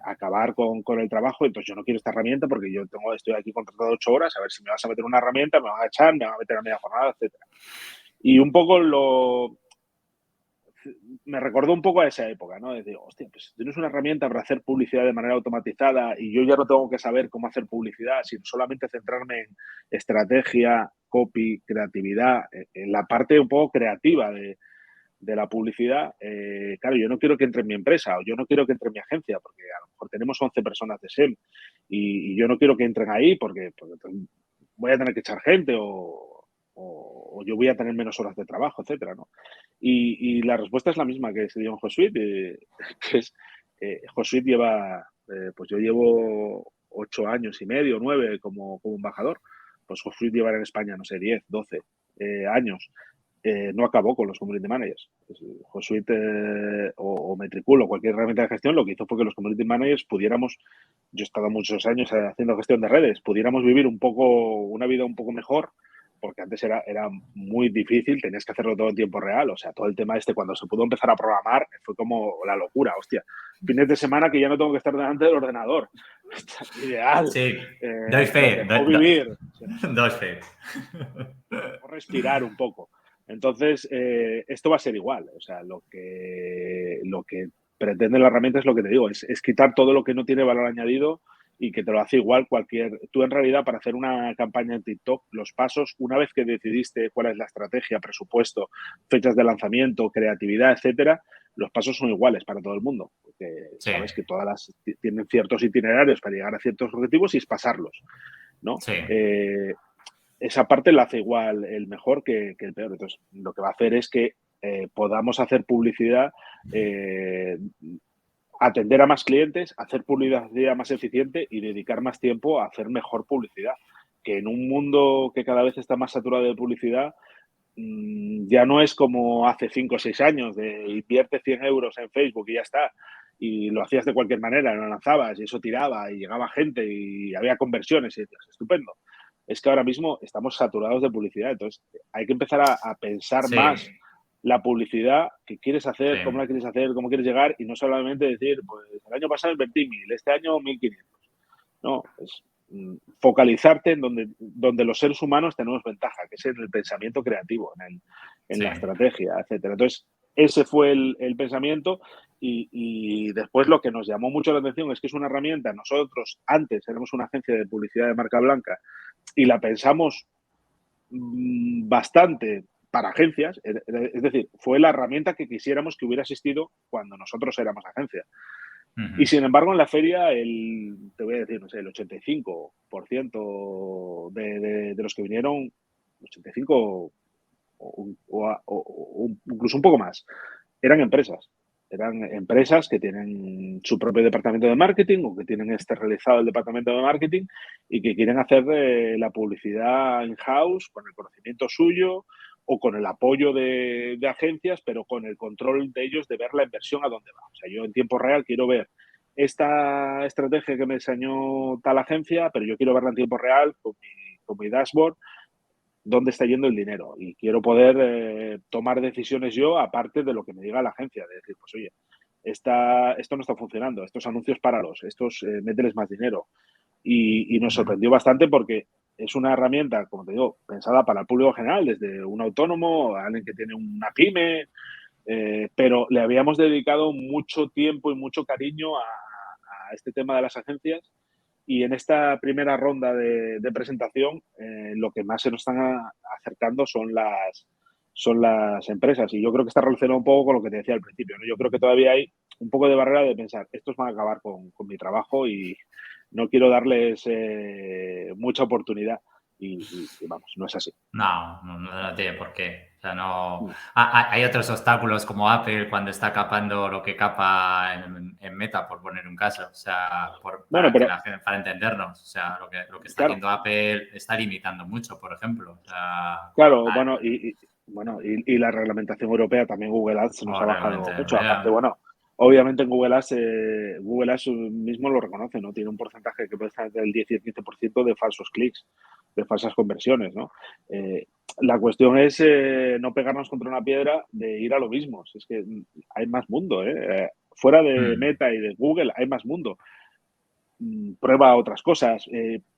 acabar con el trabajo. Entonces, yo no quiero esta herramienta porque estoy aquí contratado 8 horas, a ver si me vas a meter una herramienta, me vas a echar, me vas a meter a media jornada, etcétera. Y un poco me recordó un poco a esa época, ¿no? De decir, hostia, pues si tienes una herramienta para hacer publicidad de manera automatizada y yo ya no tengo que saber cómo hacer publicidad, sino solamente centrarme en estrategia, copy, creatividad, en la parte un poco creativa de la publicidad, claro, yo no quiero que entre en mi empresa o yo no quiero que entre en mi agencia, porque a lo mejor tenemos 11 personas de SEM y yo no quiero que entren ahí porque voy a tener que echar gente o yo voy a tener menos horas de trabajo, etcétera, ¿no? Y la respuesta es la misma que se dio en HotSuite, que es, HotSuite pues yo llevo 8 años y medio, 9 como embajador, pues HotSuite lleva en España, no sé, 10, 12 años. No acabó con los community managers. HotSuite o Metricool o cualquier herramienta de gestión lo que hizo fue que los community managers pudiéramos, yo he estado muchos años haciendo gestión de redes, pudiéramos vivir una vida un poco mejor, porque antes era muy difícil, tenías que hacerlo todo en tiempo real, o sea, todo el tema cuando se pudo empezar a programar, fue como la locura, hostia. Fines de semana que ya no tengo que estar delante del ordenador. Ideal. Sí, doy Nos fe, dejó vivir. O sea, doy fe. dejó respirar un poco. Entonces, esto va a ser igual. O sea, lo que pretende la herramienta es lo que te digo, es quitar todo lo que no tiene valor añadido y que te lo hace igual cualquier... Tú en realidad para hacer una campaña en TikTok, los pasos, una vez que decidiste cuál es la estrategia, presupuesto, fechas de lanzamiento, creatividad, etcétera, los pasos son iguales para todo el mundo. Porque Sí, sabes que tienen ciertos itinerarios para llegar a ciertos objetivos y es pasarlos, ¿no? sí. Esa parte la hace igual el mejor que el peor. Entonces, lo que va a hacer es que podamos hacer publicidad, atender a más clientes, hacer publicidad más eficiente y dedicar más tiempo a hacer mejor publicidad. Que en un mundo que cada vez está más saturado de publicidad, ya no es como hace 5 o 6 años de invierte 100 euros en Facebook y ya está. Y lo hacías de cualquier manera, lo lanzabas y eso tiraba y llegaba gente y había conversiones y decías, estupendo. Es que ahora mismo estamos saturados de publicidad, entonces hay que empezar a pensar Sí, más la publicidad que quieres sí. hacer, cómo la quieres hacer, cómo quieres llegar y no solamente decir, pues el año pasado invertí 1.000, este año 1.500. No, focalizarte en donde los seres humanos tenemos ventaja, que es en el pensamiento creativo, en Sí. la estrategia, etcétera. Entonces, ese fue el pensamiento y después lo que nos llamó mucho la atención es que es una herramienta. Nosotros antes éramos una agencia de publicidad de marca blanca y la pensamos bastante para agencias, es decir, fue la herramienta que quisiéramos que hubiera existido cuando nosotros éramos agencia. Y sin embargo, en la feria, te voy a decir, no sé, el 85% de los que vinieron, 85 o incluso un poco más, eran empresas. Eran empresas que tienen su propio departamento de marketing o que tienen realizado el departamento de marketing y que quieren hacer la publicidad in-house con el conocimiento suyo o con el apoyo de agencias, pero con el control de ellos de ver la inversión a dónde va. O sea, yo en tiempo real quiero ver esta estrategia que me enseñó tal agencia, pero yo quiero verla en tiempo real con mi dashboard, dónde está yendo el dinero. Y quiero poder tomar decisiones yo, aparte de lo que me diga la agencia, de decir, pues oye, esto no está funcionando, estos anuncios páralos, estos mételes más dinero. Y nos sorprendió bastante porque es una herramienta, como te digo, pensada para el público general, desde un autónomo, alguien que tiene una pyme, pero le habíamos dedicado mucho tiempo y mucho cariño a este tema de las agencias. Y en esta primera ronda de presentación, lo que más se nos están acercando son las empresas. Y yo creo que está relacionado un poco con lo que te decía al principio, ¿no? Yo creo que todavía hay un poco de barrera de pensar, estos van a acabar con mi trabajo y no quiero darles mucha oportunidad. Y vamos, no es así. No tiene por qué. O sea, no. Hay otros obstáculos como Apple cuando está capando lo que capa en Meta, por poner un caso. O sea, Bueno, pero para entendernos. O sea, lo que está claro, haciendo Apple está limitando mucho, por ejemplo. O sea, claro, bueno, y la reglamentación europea también Google Ads nos ha obviamente, bajado mucho. Aparte, bueno, obviamente en Google Ads mismo lo reconoce, ¿no? Tiene un porcentaje que puede estar del 10 y el 15% de falsos clics, de falsas conversiones, ¿no? La cuestión es no pegarnos contra una piedra de ir a lo mismo. Si es que hay más mundo, ¿eh? Fuera de Meta y de Google hay más mundo. Prueba otras cosas,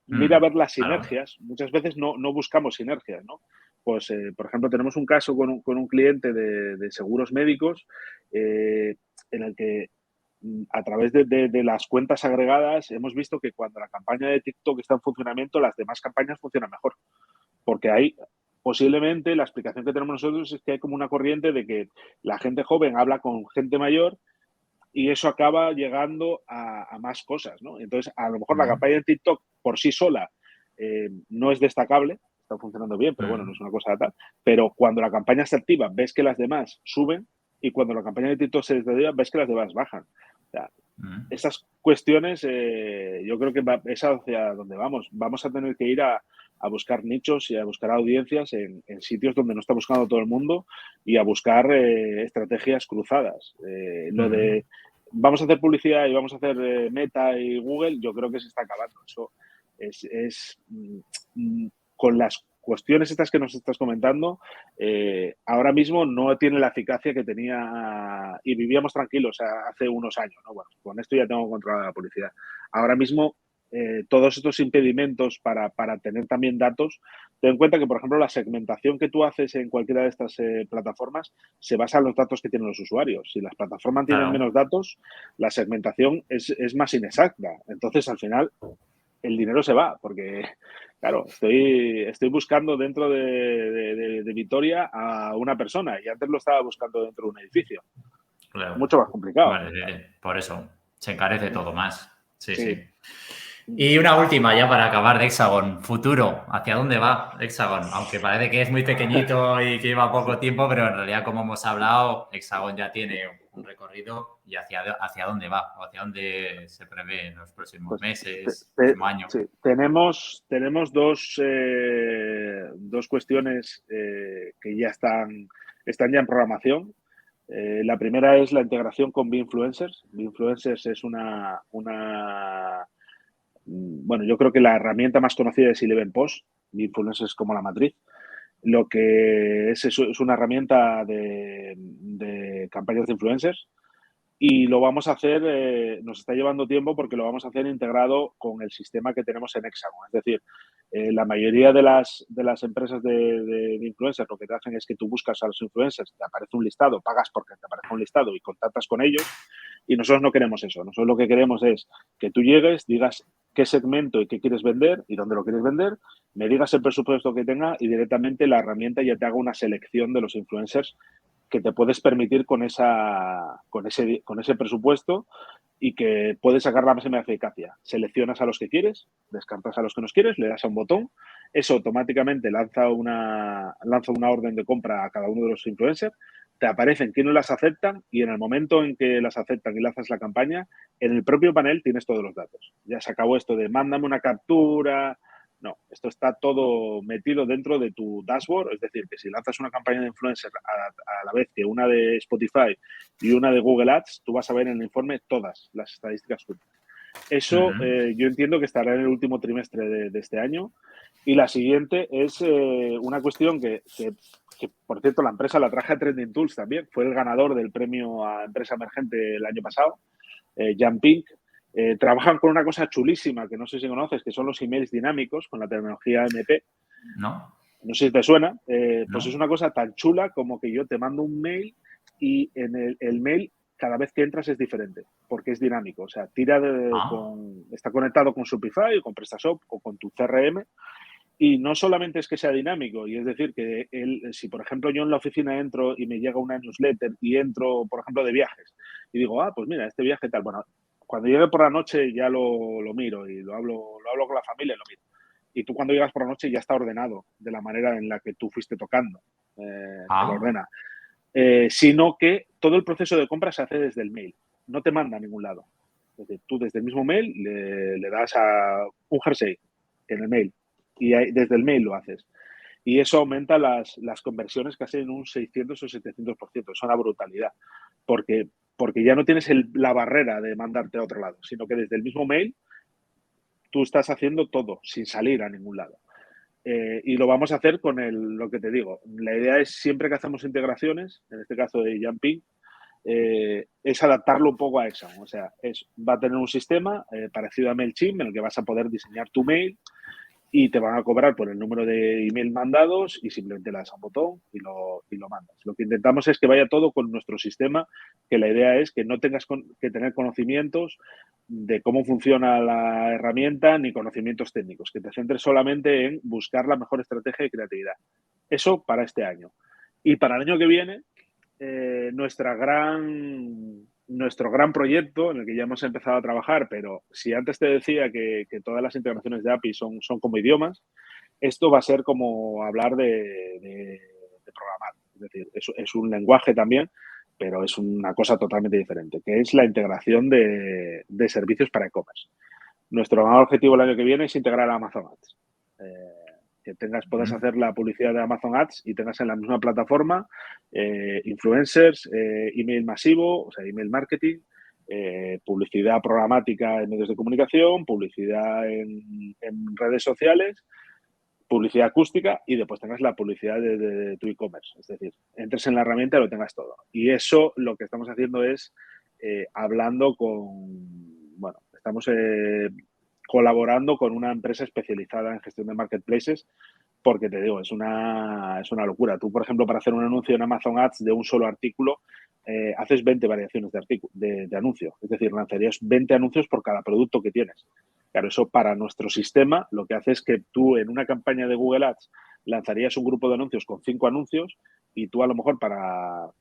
mira a ver las claro. sinergias. Muchas veces no buscamos sinergias, ¿no? Pues, por ejemplo, tenemos un caso con un cliente de seguros médicos en el que a través de las cuentas agregadas hemos visto que cuando la campaña de TikTok está en funcionamiento, las demás campañas funcionan mejor. Porque hay, posiblemente, la explicación que tenemos nosotros es que hay como una corriente de que la gente joven habla con gente mayor y eso acaba llegando a más cosas, ¿no? Entonces, a lo mejor la campaña de TikTok por sí sola no es destacable, está funcionando bien, pero bueno, no es una cosa tal. Pero cuando la campaña se activa, ves que las demás suben y cuando la campaña de TikTok se desactiva, ves que las demás bajan. O sea, esas cuestiones yo creo que es hacia donde vamos. Vamos a tener que ir a buscar nichos y a buscar audiencias en sitios donde no está buscando todo el mundo y a buscar estrategias cruzadas. Lo de vamos a hacer publicidad y vamos a hacer Meta y Google, yo creo que se está acabando. Eso es con las cuestiones estas que nos estás comentando, ahora mismo no tiene la eficacia que tenía y vivíamos tranquilos hace unos años, ¿no? Bueno, con esto ya tengo controlada la publicidad. Ahora mismo todos estos impedimentos para tener también datos, ten en cuenta que, por ejemplo, la segmentación que tú haces en cualquiera de estas plataformas se basa en los datos que tienen los usuarios. Si las plataformas tienen Claro. menos datos, la segmentación es más inexacta. Entonces, al final, el dinero se va, porque, claro, estoy buscando dentro de Vitoria a una persona y antes lo estaba buscando dentro de un edificio. Claro. Mucho más complicado. Vale, por eso se encarece todo más. Sí, Sí. sí. Y una última ya para acabar de Hexagon. Futuro, ¿hacia dónde va Hexagon? Aunque parece que es muy pequeñito y que lleva poco tiempo, pero en realidad, como hemos hablado, Hexagon ya tiene un recorrido y hacia dónde va o hacia dónde se prevé en los próximos Pues meses, próximo año. sí. Tenemos dos cuestiones que ya están ya en programación. La primera es la integración con Binfluencers. Binfluencers es bueno, yo creo que la herramienta más conocida es Eleven-Post. Binfluencers es como la matriz. Lo que es una herramienta de campañas de influencers y lo vamos a hacer, nos está llevando tiempo porque lo vamos a hacer integrado con el sistema que tenemos en Hexagon. Es decir, la mayoría de las empresas de influencers lo que te hacen es que tú buscas a los influencers, te aparece un listado, pagas porque te aparece un listado y contactas con ellos. Y nosotros no queremos eso. Nosotros lo que queremos es que tú llegues, digas qué segmento y qué quieres vender y dónde lo quieres vender, me digas el presupuesto que tenga y directamente la herramienta ya te haga una selección de los influencers que te puedes permitir con ese presupuesto y que puedes sacar la máxima eficacia. Seleccionas a los que quieres, descartas a los que no quieres, le das a un botón, eso automáticamente lanza una orden de compra a cada uno de los influencers, te aparecen quiénes las aceptan y en el momento en que las aceptan y lanzas la campaña, en el propio panel tienes todos los datos. Ya se acabó esto de mándame una captura. No, esto está todo metido dentro de tu dashboard, es decir, que si lanzas una campaña de influencer a la vez que una de Spotify y una de Google Ads, tú vas a ver en el informe todas las estadísticas juntas. Eso yo entiendo que estará en el último trimestre de este año. Y la siguiente es una cuestión que, por cierto, la empresa la traje a Trending Tools también. Fue el ganador del premio a empresa emergente el año pasado, Jumping. Trabajan con una cosa chulísima que no sé si conoces, que son los emails dinámicos con la tecnología MP. No. No sé si te suena. No. Pues es una cosa tan chula como que yo te mando un mail y en el mail cada vez que entras es diferente, porque es dinámico. O sea, está conectado con Shopify o con PrestaShop o con tu CRM. Y no solamente es que sea dinámico, y es decir, que si por ejemplo yo en la oficina entro y me llega una newsletter y entro, por ejemplo, de viajes, y digo, pues mira, este viaje tal, bueno, cuando llegue por la noche ya lo miro y lo hablo con la familia y lo miro. Y tú cuando llegas por la noche ya está ordenado de la manera en la que tú fuiste tocando, te lo ordena. Sino que todo el proceso de compra se hace desde el mail, no te manda a ningún lado. Es decir, tú desde el mismo mail le das a un jersey en el mail y desde el mail lo haces. Y eso aumenta las conversiones casi en un 600 o 700%. Es una brutalidad. Porque ya no tienes la barrera de mandarte a otro lado, sino que desde el mismo mail tú estás haciendo todo sin salir a ningún lado. Y lo vamos a hacer con lo que te digo. La idea es siempre que hacemos integraciones, en este caso de Jumping, es adaptarlo un poco a Hexagon. O sea, va a tener un sistema parecido a MailChimp en el que vas a poder diseñar tu mail y te van a cobrar por el número de email mandados y simplemente le das a un botón y lo mandas. Lo que intentamos es que vaya todo con nuestro sistema, que la idea es que no tengas que tener conocimientos de cómo funciona la herramienta ni conocimientos técnicos, que te centres solamente en buscar la mejor estrategia de creatividad. Eso para este año. Y para el año que viene, nuestro gran proyecto en el que ya hemos empezado a trabajar, pero si antes te decía que todas las integraciones de API son como idiomas, esto va a ser como hablar de programar. Es decir, es un lenguaje también, pero es una cosa totalmente diferente, que es la integración de servicios para e-commerce. Nuestro gran objetivo el año que viene es integrar a Amazon Ads. Que puedas hacer la publicidad de Amazon Ads y tengas en la misma plataforma influencers, email masivo, o sea, email marketing, publicidad programática en medios de comunicación, publicidad en redes sociales, publicidad acústica y después tengas la publicidad de tu e-commerce. Es decir, entres en la herramienta y lo tengas todo. Y eso lo que estamos haciendo es hablando estamos colaborando con una empresa especializada en gestión de marketplaces, porque te digo, es una locura. Tú, por ejemplo, para hacer un anuncio en Amazon Ads de un solo artículo, haces 20 variaciones de anuncio. Es decir, lanzarías 20 anuncios por cada producto que tienes. Claro, eso para nuestro sistema lo que hace es que tú en una campaña de Google Ads lanzarías un grupo de anuncios con 5 anuncios y tú a lo mejor para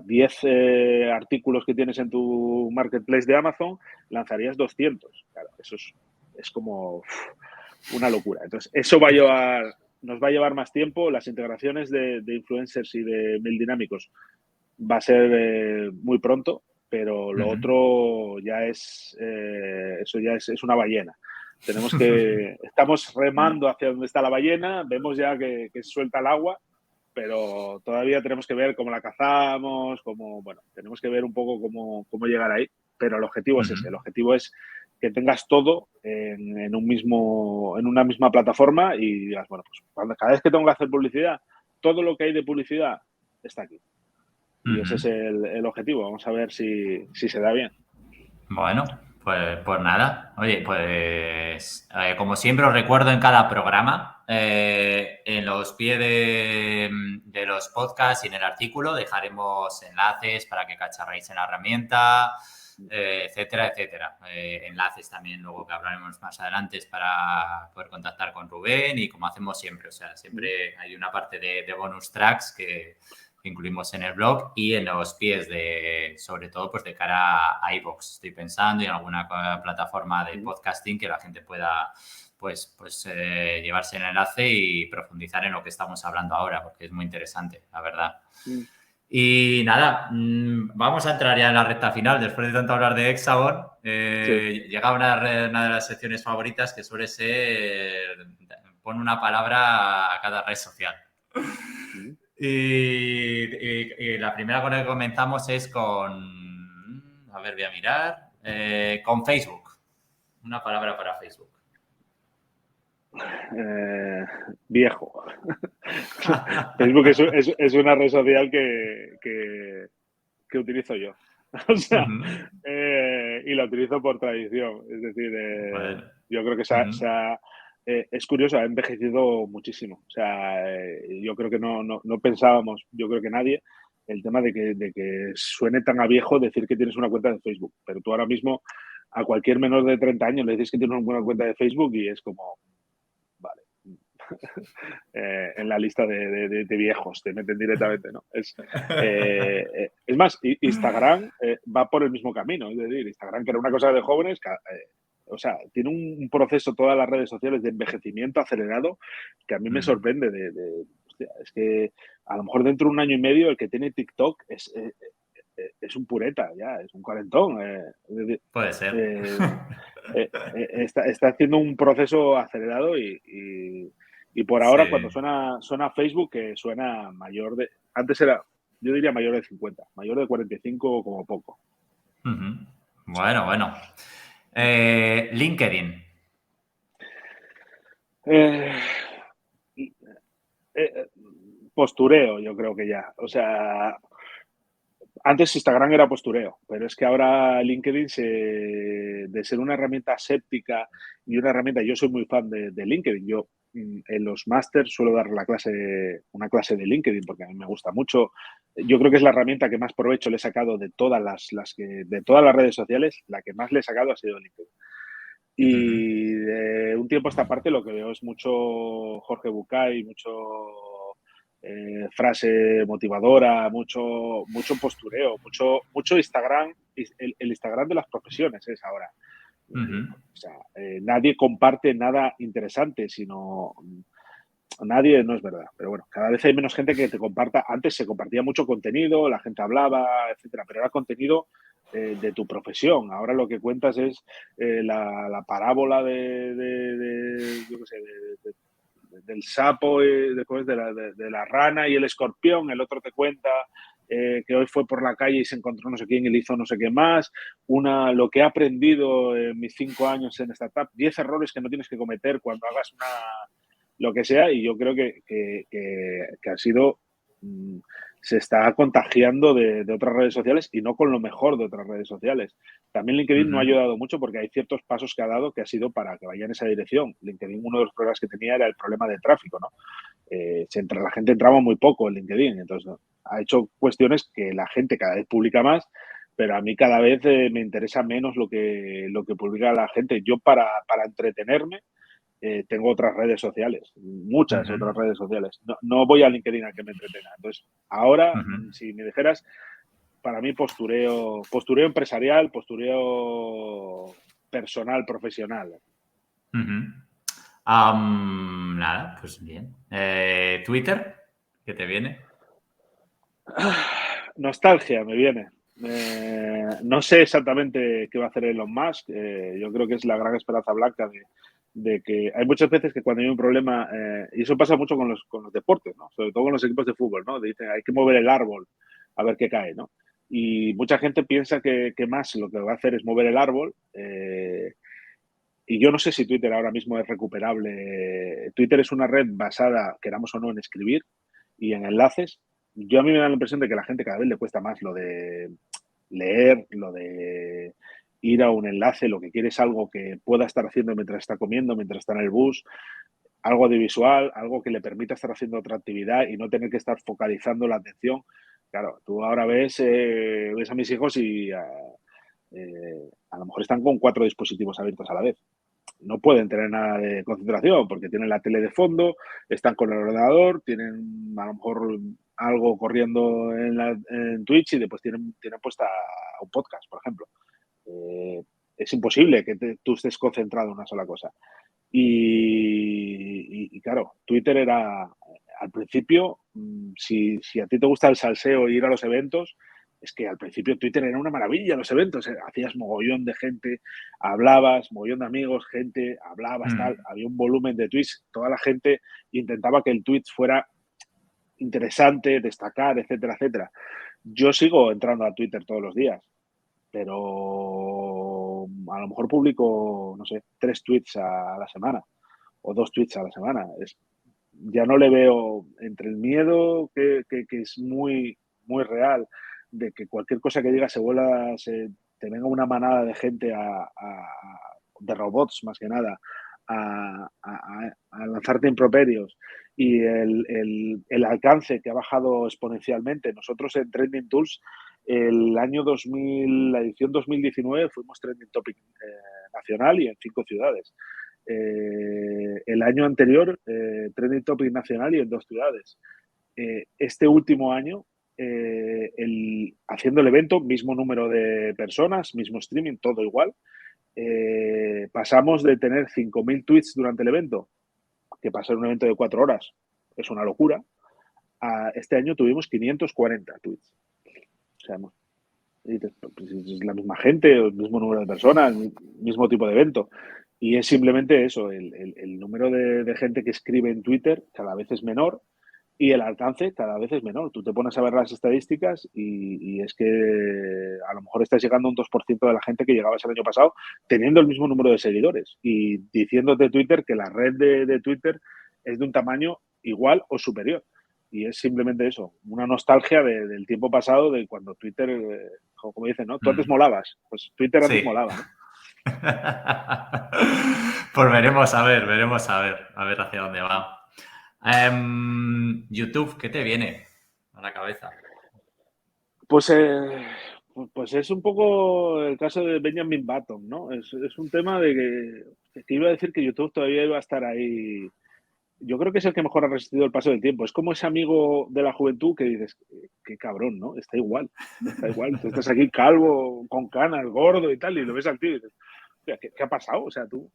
10 artículos que tienes en tu marketplace de Amazon lanzarías 200. Claro, eso es como una locura. Entonces, eso nos va a llevar más tiempo. Las integraciones de influencers y de mail dinámicos va a ser muy pronto, pero lo otro ya eso ya es una ballena. Estamos remando hacia donde está la ballena, vemos ya que suelta el agua, pero todavía tenemos que ver cómo la cazamos, tenemos que ver un poco cómo llegar ahí, pero el objetivo es ese, el objetivo es que tengas todo en una misma plataforma y digas, bueno, pues cada vez que tengo que hacer publicidad, todo lo que hay de publicidad está aquí. Y ese es el objetivo. Vamos a ver si se da bien. Bueno, pues nada. Oye, pues como siempre os recuerdo en cada programa, en los pies de los podcasts y en el artículo dejaremos enlaces para que cacharréis en la herramienta, etcétera, etcétera. Enlaces también luego que hablaremos más adelante para poder contactar con Rubén y como hacemos siempre. O sea, siempre hay una parte de bonus tracks que incluimos en el blog y en los pies sobre todo, pues de cara a iVoox. Estoy pensando en alguna plataforma de podcasting que la gente pueda, pues llevarse el enlace y profundizar en lo que estamos hablando ahora, porque es muy interesante, la verdad. Y nada, vamos a entrar ya en la recta final, después de tanto hablar de Hexagon. Llega una de las secciones favoritas que suele ser pon una palabra a cada red social. Y la primera con la que comenzamos es con, a ver, voy a mirar, con Facebook. Una palabra para Facebook. Viejo. Facebook es una red social que utilizo yo. O sea, y la utilizo por tradición. Es decir, Bueno. yo creo que es curioso, ha envejecido muchísimo. O sea, yo creo que no pensábamos, yo creo que nadie, el tema de que suene tan a viejo decir que tienes una cuenta de Facebook. Pero tú ahora mismo a cualquier menor de 30 años le dices que tienes una cuenta de Facebook y es como, vale. En la lista de viejos, te meten directamente, ¿no? Es más, Instagram va por el mismo camino, es decir, Instagram, que era una cosa de jóvenes, o sea, tiene un proceso, todas las redes sociales, de envejecimiento acelerado que a mí me sorprende. Hostia, es que a lo mejor dentro de un año y medio el que tiene TikTok es un pureta, ya, es un cuarentón. Puede ser. Está haciendo un proceso acelerado y por ahora cuando suena Facebook, que suena mayor de... Antes era, yo diría mayor de 50, mayor de 45 como poco. Bueno. LinkedIn. Postureo, yo creo que ya. O sea, antes Instagram era postureo, pero es que ahora LinkedIn, de ser una herramienta séptica y una herramienta, yo soy muy fan de LinkedIn. Yo en los másters suelo dar una clase de LinkedIn porque a mí me gusta mucho. Yo creo que es la herramienta que más provecho le he sacado de todas de todas las redes sociales, la que más le he sacado ha sido LinkedIn. Y de un tiempo a esta parte lo que veo es mucho Jorge Bucay, mucho frase motivadora, mucho postureo, mucho Instagram, el Instagram de las profesiones es ahora. O sea, nadie comparte nada interesante, sino nadie, no es verdad. Pero bueno, cada vez hay menos gente que te comparta. Antes se compartía mucho contenido, la gente hablaba, etcétera, pero era contenido de tu profesión. Ahora lo que cuentas es la parábola yo qué sé, del sapo, después de la rana y el escorpión. El otro te cuenta que hoy fue por la calle y se encontró no sé quién y le hizo no sé qué más. Lo que he aprendido en mis 5 años en startup, 10 errores que no tienes que cometer cuando hagas lo que sea, y yo creo que ha sido, se está contagiando de otras redes sociales y no con lo mejor de otras redes sociales. También LinkedIn no ha ayudado mucho porque hay ciertos pasos que ha dado que ha sido para que vaya en esa dirección. LinkedIn, uno de los problemas que tenía era el problema de tráfico, ¿no? La gente entraba muy poco en LinkedIn, entonces ha hecho cuestiones que la gente cada vez publica más, pero a mí cada vez me interesa menos lo que publica la gente. Yo para entretenerme tengo otras redes sociales, muchas otras redes sociales. No voy a LinkedIn a que me entretenga. Entonces, ahora, si me dijeras, para mí postureo empresarial, postureo personal, profesional. Nada, pues bien. Twitter, ¿qué te viene? Nostalgia me viene. No sé exactamente qué va a hacer Elon Musk. Yo creo que es la gran esperanza blanca de que hay muchas veces que cuando hay un problema, y eso pasa mucho con los deportes, ¿no? Sobre todo con los equipos de fútbol, ¿no? Dicen, hay que mover el árbol a ver qué cae, ¿no? Y mucha gente piensa que más lo que va a hacer es mover el árbol. Y yo no sé si Twitter ahora mismo es recuperable. Twitter es una red basada, queramos o no, en escribir y en enlaces. yo a mí me da la impresión de que a la gente cada vez le cuesta más lo de leer, lo de ir a un enlace, lo que quiere es algo que pueda estar haciendo mientras está comiendo, mientras está en el bus, algo de visual, algo que le permita estar haciendo otra actividad y no tener que estar focalizando la atención. Claro, tú ahora ves a mis hijos y a lo mejor están con 4 dispositivos abiertos a la vez. No pueden tener nada de concentración porque tienen la tele de fondo, están con el ordenador, tienen a lo mejor algo corriendo en Twitch y después tienen puesta un podcast, por ejemplo. Eh, es imposible que tú estés concentrado en una sola cosa. Y claro, Twitter era, al principio, si a ti te gusta el salseo e ir a los eventos, es que al principio Twitter era una maravilla los eventos, hacías mogollón de gente, hablabas, mogollón de amigos, gente, hablabas, tal, Mm. había un volumen de tweets, toda la gente intentaba que el tweet fuera interesante, destacar, etcétera, etcétera. Yo sigo entrando a Twitter todos los días, pero a lo mejor publico, no sé, 3 tweets a la semana o 2 tweets a la semana. Ya no le veo entre el miedo que es muy, muy real de que cualquier cosa que diga te venga una manada de gente de robots más que nada a lanzarte improperios y el alcance que ha bajado exponencialmente. Nosotros en Trending Tools el año 2000, la edición 2019 fuimos Trending Topic nacional y en 5 ciudades. El año anterior, Trending Topic nacional y en 2 ciudades. Este último año, haciendo el evento, mismo número de personas, mismo streaming, todo igual, pasamos de tener 5.000 tweets durante el evento, que pasar un evento de 4 horas es una locura, a este año tuvimos 540 tweets. O sea, pues, es la misma gente, el mismo número de personas, el mismo tipo de evento. Y es simplemente eso, el número de gente que escribe en Twitter cada vez es menor y el alcance cada vez es menor. Tú te pones a ver las estadísticas y es que a lo mejor estás llegando a un 2% de la gente que llegabas el año pasado teniendo el mismo número de seguidores y diciéndote Twitter que la red de Twitter es de un tamaño igual o superior. Y es simplemente eso, una nostalgia del tiempo pasado, de cuando Twitter, como dicen, ¿no? Tú antes Mm. molabas, pues Twitter antes Sí. molaba, ¿no? Pues veremos a ver hacia dónde va. YouTube, ¿qué te viene a la cabeza? Pues, pues es un poco el caso de Benjamin Button, ¿no? Es un tema de que iba a decir que YouTube todavía iba a estar ahí. Yo creo que es el que mejor ha resistido el paso del tiempo. Es como ese amigo de la juventud que dices, qué cabrón, ¿no? Está igual, está igual. Tú estás aquí calvo, con canas, gordo y tal, y lo ves al tío y dices, ¿qué ha pasado? O sea, tú,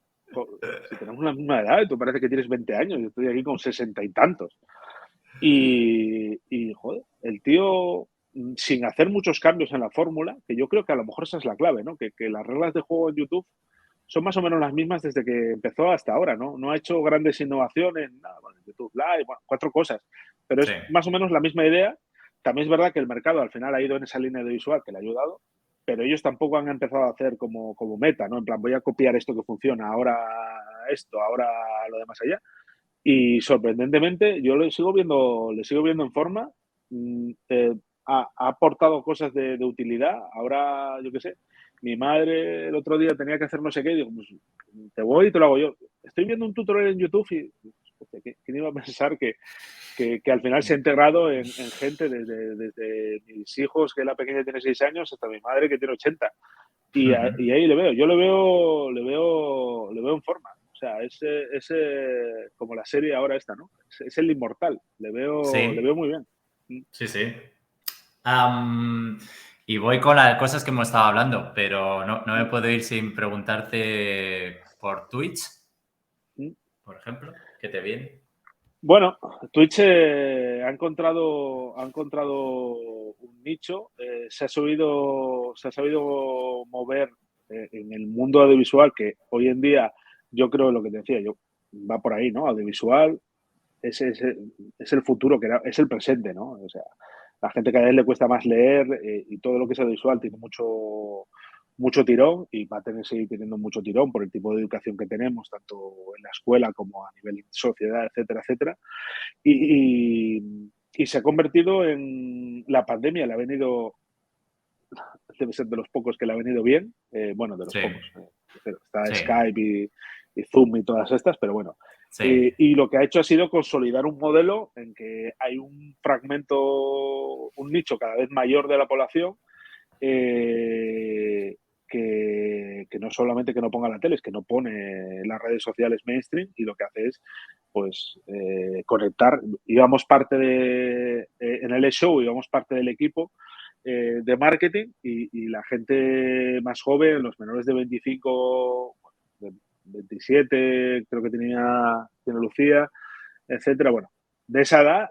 si tenemos la misma edad, tú parece que tienes 20 años, yo estoy aquí con 60 y tantos. Joder, el tío, sin hacer muchos cambios en la fórmula, que yo creo que a lo mejor esa es la clave, ¿no? Que las reglas de juego en YouTube son más o menos las mismas desde que empezó hasta ahora, ¿no? No ha hecho grandes innovaciones, nada, bueno, YouTube Live, bueno, 4 cosas, pero Sí. es más o menos la misma idea. También es verdad que el mercado al final ha ido en esa línea de visual que le ha ayudado, pero ellos tampoco han empezado a hacer como meta, ¿no? En plan, voy a copiar esto que funciona, ahora esto, ahora lo demás allá. Y sorprendentemente, yo le sigo viendo en forma. Ha aportado cosas de utilidad. Ahora, yo qué sé, mi madre el otro día tenía que hacer no sé qué, y digo, pues te voy y te lo hago yo. Estoy viendo un tutorial en YouTube y, hostia, ¿quién iba a pensar que al final se ha integrado en gente desde mis hijos, que la pequeña tiene 6 años, hasta mi madre que tiene 80? Y ahí le veo, yo le veo en forma. O sea, como la serie ahora esta, ¿no? Es el inmortal. Le Sí, veo muy bien. sí, sí. Am, y voy con las cosas que hemos estado hablando, pero no me puedo ir sin preguntarte por Twitch, por ejemplo, ¿qué te viene? Bueno, Twitch ha encontrado un nicho, se ha sabido mover en el mundo audiovisual, que hoy en día yo creo lo que te decía, yo va por ahí, ¿no? Audiovisual es el futuro, es el presente, ¿no? O sea, la gente cada vez le cuesta más leer y todo lo que es audiovisual tiene mucho tirón y va a seguir teniendo mucho tirón por el tipo de educación que tenemos, tanto en la escuela como a nivel sociedad, etcétera, etcétera. Y, y se ha convertido en la pandemia, le ha venido, debe ser de los pocos que le ha venido bien, bueno, de los Sí, pocos, está sí, Skype y Zoom y todas estas, pero bueno. sí. Y lo que ha hecho ha sido consolidar un modelo en que hay un fragmento, un nicho cada vez mayor de la población que no solamente que no ponga la tele, es que no pone las redes sociales mainstream y lo que hace es pues conectar. Íbamos parte en el show, íbamos parte del equipo de marketing y la gente más joven, los menores de 25, de 27, creo que tiene Lucía, etcétera. Bueno, de esa edad,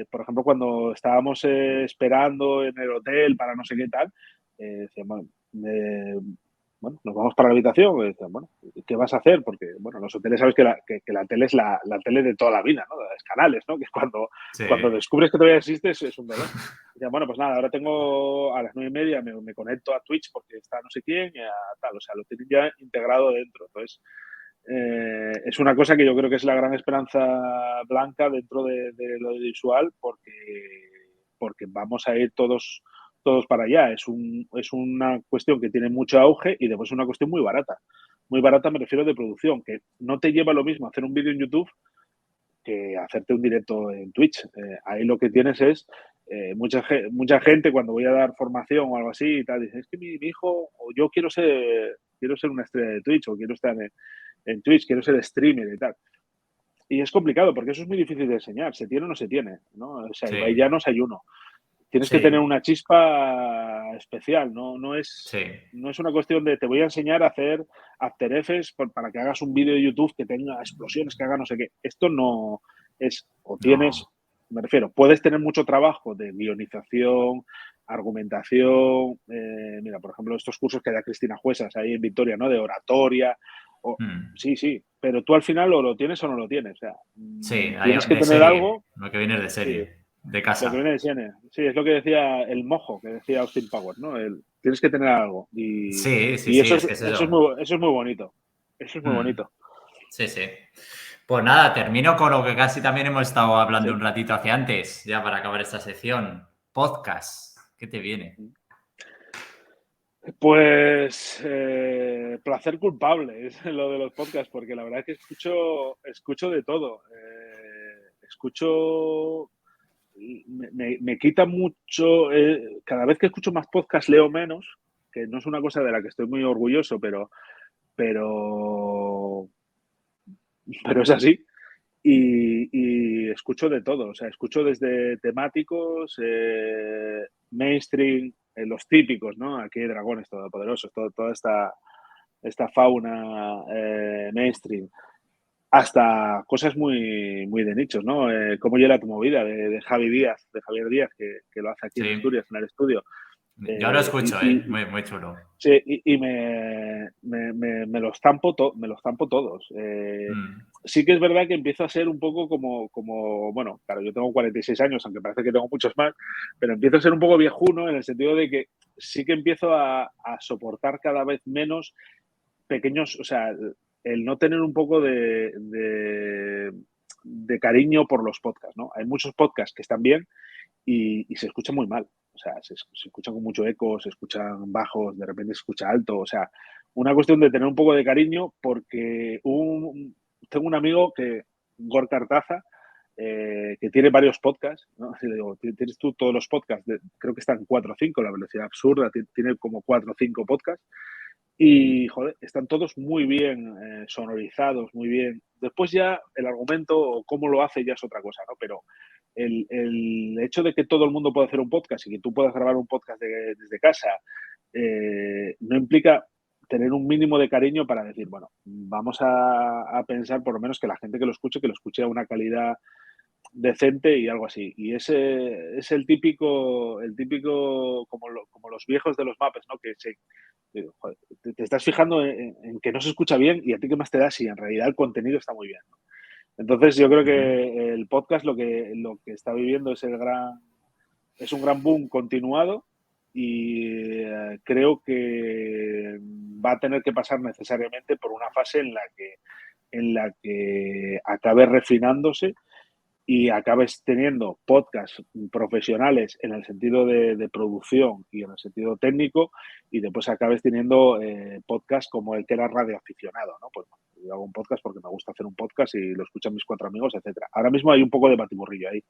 por ejemplo, cuando estábamos esperando en el hotel para no sé qué tal, decían, bueno, nos vamos para la habitación. Y decían, bueno, ¿qué vas a hacer? Porque, bueno, los hoteles sabes que la tele es la tele de toda la vida, ¿no? De los canales, ¿no? Que es Sí. cuando descubres que todavía existe es un dolor. Decían, bueno, pues nada, ahora tengo a las 9:30, me conecto a Twitch porque está no sé quién, y a tal, o sea, lo tienen ya integrado dentro. Entonces, es una cosa que yo creo que es la gran esperanza blanca dentro de lo audiovisual porque vamos a ir todos para allá. Es una cuestión que tiene mucho auge y después es una cuestión muy barata. Muy barata me refiero de producción, que no te lleva lo mismo hacer un vídeo en YouTube que hacerte un directo en Twitch. Ahí lo que tienes es mucha gente cuando voy a dar formación o algo así y tal, dice, es que mi hijo o yo quiero ser una estrella de Twitch o quiero estar en Twitch, quiero ser streamer y tal. Y es complicado porque eso es muy difícil de enseñar, se tiene o no se tiene, ¿no? O sea, Ibai Sí, Llanos hay uno. Tienes que tener sí, una chispa especial, sí, no es una cuestión de te voy a enseñar a hacer After Effects para que hagas un vídeo de YouTube que tenga explosiones, que haga no sé qué. Esto no es, o tienes, no. me refiero, puedes tener mucho trabajo de guionización, argumentación, mira, por ejemplo, estos cursos que da Cristina Juesas ahí en Victoria, ¿no? De oratoria, Mm. sí, sí, pero tú al final o lo tienes o no lo tienes, o sea, Sí, tienes que de tener serie, algo, lo que viene es de sí, serie, de lo que casa. viene de Siene. Sí, es lo que decía el mojo, que decía Austin Powers, ¿no? Tienes que tener algo. Sí, sí, Y sí, eso es que es eso. eso es muy bonito. Eso es muy Mm. bonito. Sí, sí. Pues nada, termino con lo que casi también hemos estado hablando Sí. un ratito hacia antes, ya para acabar esta sección. Podcast. ¿Qué te viene? Pues placer culpable es lo de los podcasts, porque la verdad es que escucho de todo. Escucho, me quita mucho, cada vez que escucho más podcasts leo menos, que no es una cosa de la que estoy muy orgulloso, pero, pero es así. Y escucho de todo, o sea, escucho desde temáticos, mainstream, los típicos, ¿no? Aquí hay dragones todopoderosos, toda esta fauna mainstream, hasta cosas muy de nichos, ¿no? Cómo llega tu movida de Javi Díaz, de Javier Díaz, que lo hace aquí en Sí. Asturias, en el estudio. Yo lo escucho, ¿eh? Y Muy, muy chulo. sí, y me los me los zampo todos. Mm. Sí que es verdad que empiezo a ser un poco bueno, claro, yo tengo 46 años, aunque parece que tengo muchos más, pero empiezo a ser un poco viejuno en el sentido de que sí que empiezo a soportar cada vez menos pequeños, o sea, el no tener un poco de cariño por los podcasts, ¿no? Hay muchos podcasts que están bien y se escucha muy mal. O sea, se escuchan con mucho eco, se escuchan bajos, de repente se escucha alto. O sea, una cuestión de tener un poco de cariño porque tengo un amigo Gorka Artaza, que tiene varios podcasts, ¿no? Y le digo, ¿tienes tú todos los podcasts? Creo que están 4 o 5, La Velocidad Absurda tiene como 4 o 5 podcasts. Y, joder, están todos muy bien sonorizados, muy bien. Después ya el argumento o cómo lo hace ya es otra cosa, ¿no? Pero el hecho de que todo el mundo pueda hacer un podcast y que tú puedas grabar un podcast desde casa no implica tener un mínimo de cariño para decir, bueno, vamos a pensar por lo menos que la gente que lo escuche a una calidad decente y algo así. Y ese es el típico como los viejos de los mapes, ¿no? Joder, te estás fijando en que no se escucha bien y a ti qué más te da si en realidad el contenido está muy bien, ¿no? Entonces yo creo Ujú. que el podcast lo que está viviendo es un gran boom continuado y creo que va a tener que pasar necesariamente por una fase en la que acabe refinándose y acabes teniendo podcasts profesionales en el sentido de producción y en el sentido técnico, y después acabes teniendo podcasts como el que era radioaficionado, ¿no? Pues yo hago un podcast porque me gusta hacer un podcast y lo escuchan mis 4 amigos, etcétera. Ahora mismo hay un poco de batiburrillo ahí.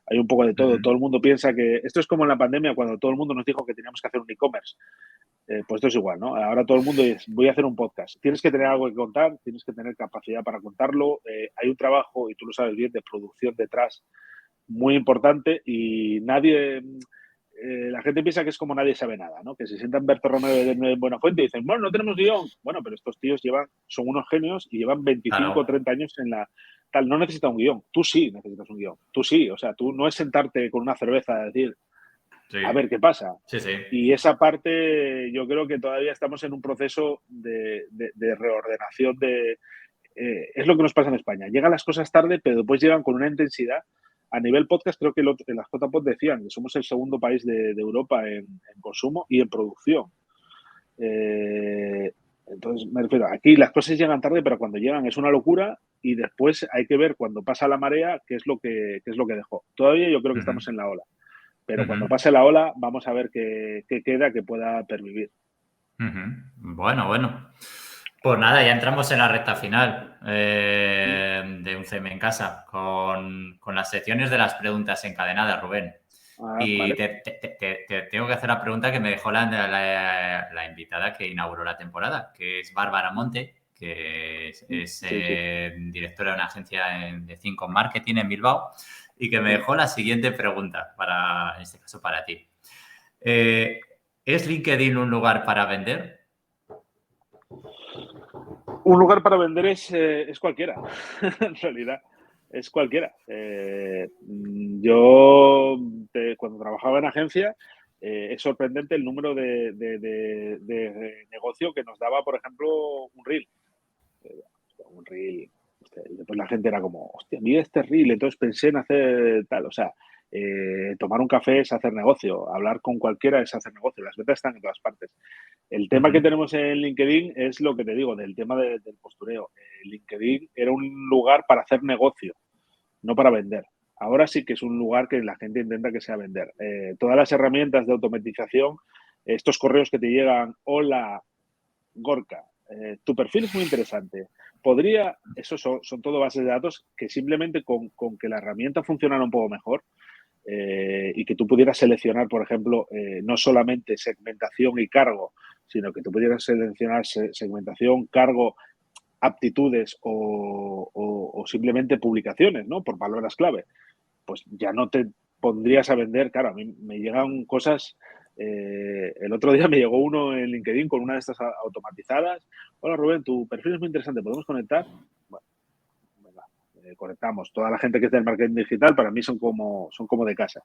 Hay un poco de todo. Ujú. Todo el mundo piensa que... Esto es como en la pandemia, cuando todo el mundo nos dijo que teníamos que hacer un e-commerce. Pues esto es igual, ¿no? Ahora todo el mundo es, voy a hacer un podcast. Tienes que tener algo que contar, tienes que tener capacidad para contarlo. Hay un trabajo, y tú lo sabes bien, de producción detrás muy importante y nadie... la gente piensa que es como nadie sabe nada, ¿no? Que se sientan Berto Romero de Buenafuente y dicen, bueno, no tenemos guión. Bueno, pero estos tíos son unos genios y llevan 25 o Claro, 30 años en la... Tal, no necesitan un guión. Tú sí necesitas un guión. Tú sí. O sea, tú no es sentarte con una cerveza a decir, a sí, ver qué pasa. sí, sí. Y esa parte yo creo que todavía estamos en un proceso de reordenación es lo que nos pasa en España. Llegan las cosas tarde, pero después llegan con una intensidad. A nivel podcast, creo que en las JPod decían que somos el segundo país de Europa en consumo y en producción. Entonces, me refiero, aquí las cosas llegan tarde, pero cuando llegan es una locura y después hay que ver cuando pasa la marea qué es lo que dejó. Todavía yo creo que Ujú, estamos en la ola, pero ujú, cuando pase la ola vamos a ver qué queda que pueda pervivir. ujú. Bueno, bueno. Pues nada, ya entramos en la recta final de Un CM en Casa con las secciones de las preguntas encadenadas, Rubén. Ah, Y vale. te tengo que hacer la pregunta que me dejó la invitada que inauguró la temporada, que es Bárbara Monte, que es, Sí, sí. directora de una agencia de Think Marketing en Bilbao, y que me dejó la siguiente pregunta, en este caso para ti. Eh, ¿Es LinkedIn un lugar para vender? Un lugar para vender es cualquiera, en realidad. Es cualquiera. Cuando trabajaba en agencia, es sorprendente el número de negocio que nos daba, por ejemplo, un reel. Un reel. Hostia, y después la gente era como, hostia, mira este reel. Entonces pensé en hacer tal. O sea, tomar un café es hacer negocio. Hablar con cualquiera es hacer negocio. Las ventas están en todas partes. El tema que Ujú, tenemos en LinkedIn es lo que te digo, del tema del postureo. LinkedIn era un lugar para hacer negocio, no para vender. Ahora sí que es un lugar que la gente intenta que sea vender. Todas las herramientas de automatización, estos correos que te llegan, hola, Gorka, tu perfil es muy interesante. Eso son todo bases de datos que simplemente con que la herramienta funcionara un poco mejor, y que tú pudieras seleccionar, por ejemplo, no solamente segmentación y cargo, sino que tú pudieras seleccionar segmentación, cargo, aptitudes o simplemente publicaciones, ¿no? Por palabras clave. Pues ya no te pondrías a vender. Claro, a mí me llegan cosas. El otro día me llegó uno en LinkedIn con una de estas automatizadas. Hola Rubén, tu perfil es muy interesante, ¿podemos conectar? Bueno, venga, conectamos. Toda la gente que es del marketing digital para mí son como de casa.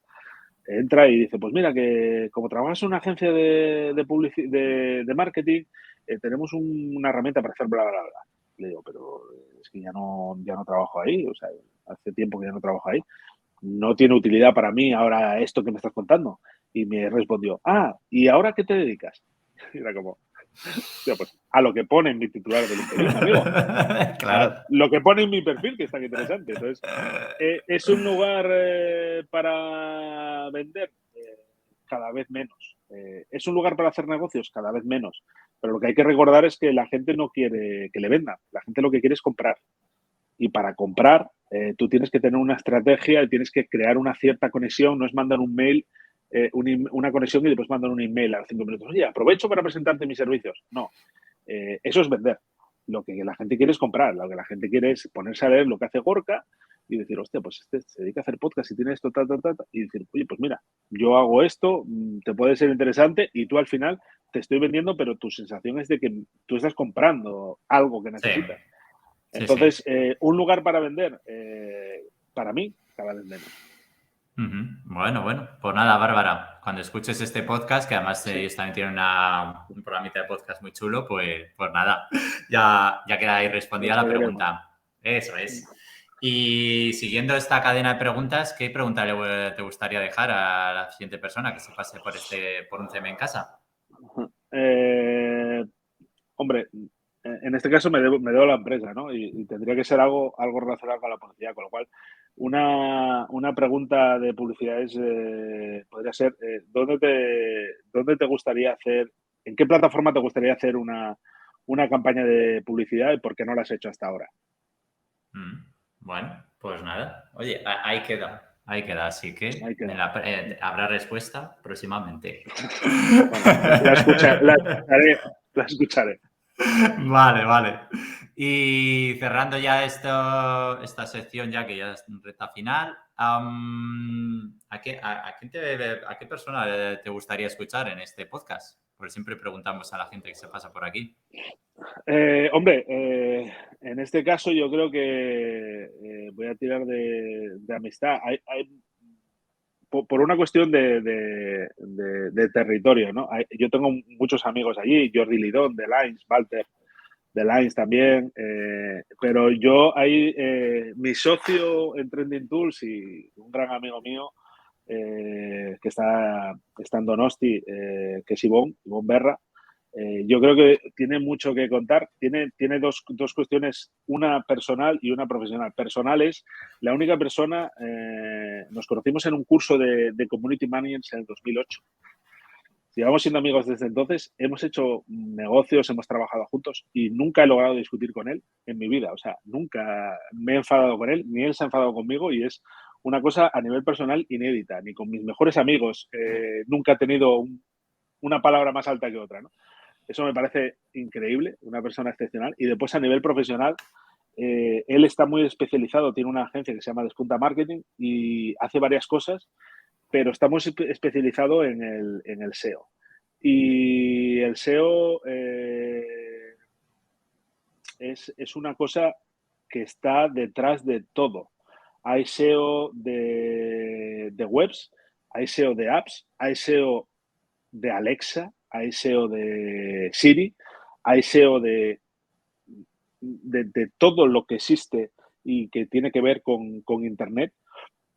Entra y dice, pues mira, que como trabajas en una agencia de marketing, tenemos una herramienta para hacer bla, bla, bla. Le digo, pero es que ya no trabajo ahí, o sea, hace tiempo que ya no trabajo ahí. No tiene utilidad para mí ahora esto que me estás contando. Y me respondió, ¿y ahora qué te dedicas? Y era como, hostia, pues a lo que pone en mi titular de LinkedIn, amigo. A claro. lo que pone en mi perfil, que es tan interesante. Entonces, ¿es un lugar para vender? Cada vez menos. ¿Es un lugar para hacer negocios? Cada vez menos. Pero lo que hay que recordar es que la gente no quiere que le vendan. La gente lo que quiere es comprar. Y para comprar, tú tienes que tener una estrategia y tienes que crear una cierta conexión. No es mandar un mail, una conexión y después mandar un email a los 5 minutos. Oye, aprovecho para presentarte mis servicios. No, eso es vender. Lo que la gente quiere es comprar, lo que la gente quiere es ponerse a leer lo que hace Gorka y decir, hostia, pues este se dedica a hacer podcast y tiene esto, y decir, oye, pues mira, yo hago esto, te puede ser interesante y tú al final te estoy vendiendo, pero tu sensación es de que tú estás comprando algo que Sí, necesitas. sí, sí. Entonces, un lugar para vender, para mí, cada vez menos. Ujú. Bueno, bueno. Pues nada, Bárbara, cuando escuches este podcast, que además Sí, ellos también tienen un programita de podcast muy chulo, pues nada, ya queda ahí lo respondida la seguiremos. pregunta. Eso es. Y siguiendo esta cadena de preguntas, ¿qué pregunta te gustaría dejar a la siguiente persona que se pase por un CM en casa? Eh, Hombre, en este caso me debo a la empresa, ¿no? Y tendría que ser algo relacionado con la policía, con lo cual Una pregunta de publicidad es, podría ser, ¿dónde te gustaría hacer, en qué plataforma te gustaría hacer una campaña de publicidad y por qué no la has hecho hasta ahora? Bueno, pues nada. Oye, ahí queda. Ahí queda. Así que Ahí queda. habrá respuesta próximamente. Bueno, la escucharé. Vale, vale. Y cerrando ya esta sección, ya que ya es recta final, ¿a qué persona te gustaría escuchar en este podcast? Porque siempre preguntamos a la gente que se pasa por aquí. Hombre, en este caso yo creo que voy a tirar de amistad. Por una cuestión de territorio, ¿no? Yo tengo muchos amigos allí, Jordi Lidón de Lines, Walter de Lines también, pero yo ahí, mi socio en Trending Tools y un gran amigo mío que está en Donosti, que es Ivonne Berra. Yo creo que tiene mucho que contar. Tiene dos cuestiones, una personal y una profesional. Personal es la única persona, nos conocimos en un curso de Community Management en el 2008. Llevamos siendo amigos desde entonces, hemos hecho negocios, hemos trabajado juntos y nunca he logrado discutir con él en mi vida. O sea, nunca me he enfadado con él, ni él se ha enfadado conmigo y es una cosa a nivel personal inédita. Ni con mis mejores amigos nunca he tenido una palabra más alta que otra, ¿no? Eso me parece increíble, una persona excepcional. Y después a nivel profesional, él está muy especializado, tiene una agencia que se llama Despunta Marketing y hace varias cosas, pero está muy especializado en el SEO. Y el SEO es una cosa que está detrás de todo. Hay SEO de webs, hay SEO de apps, hay SEO de Alexa, hay SEO de Siri, hay SEO de todo lo que existe y que tiene que ver con Internet.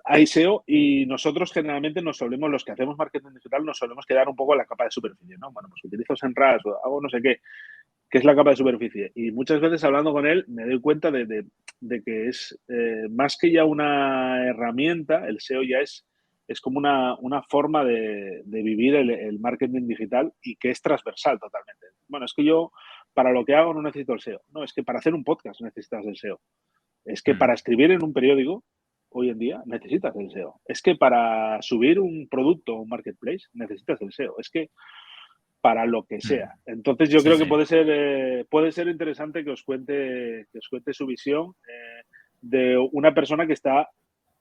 Hay SEO y nosotros generalmente los que hacemos marketing digital, nos solemos quedar un poco en la capa de superficie, ¿no? Bueno, pues utilizo SEMrush o hago no sé qué, que es la capa de superficie. Y muchas veces hablando con él me doy cuenta de que es más que ya una herramienta, el SEO ya es como una forma de vivir el marketing digital y que es transversal totalmente. Bueno, es que yo para lo que hago no necesito el SEO. No, es que para hacer un podcast necesitas el SEO. Es que para escribir en un periódico hoy en día necesitas el SEO. Es que para subir un producto a un marketplace necesitas el SEO. Es que para lo que sea. Entonces yo Sí, creo que sí. puede ser interesante que os cuente su visión de una persona que está